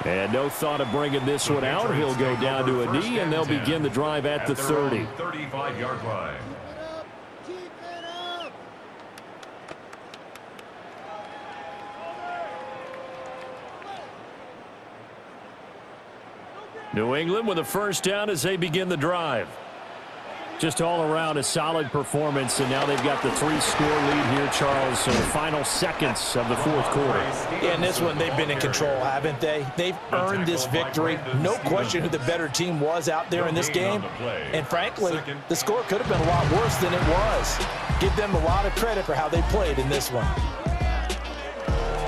And no thought of bringing this one out. He'll go down to a knee, and they'll begin the drive at the 30. 35-yard line. New England with a 1st down as they begin the drive. Just all around a solid performance, and now they've got the 3-score lead here, Charles. So the final seconds of the 4th quarter. Yeah, in this one, they've been in control, haven't they? They've earned this victory. No question who the better team was out there in this game. And frankly, the score could have been a lot worse than it was. Give them a lot of credit for how they played in this one.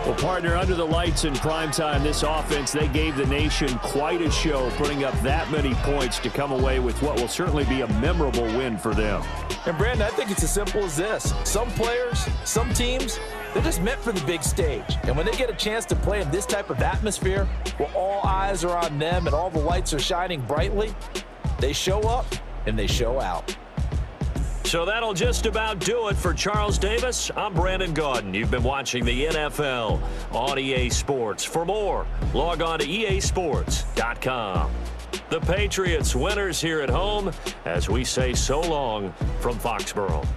Well, partner, under the lights in primetime, this offense, they gave the nation quite a show, putting up that many points to come away with what will certainly be a memorable win for them. And, Brandon, I think it's as simple as this. Some players, some teams, they're just meant for the big stage. And when they get a chance to play in this type of atmosphere, where all eyes are on them and all the lights are shining brightly, they show up and they show out. So that'll just about do it for Charles Davis. I'm Brandon Gaudin. You've been watching the NFL on EA Sports. For more, log on to easports.com. The Patriots winners here at home as we say so long from Foxborough.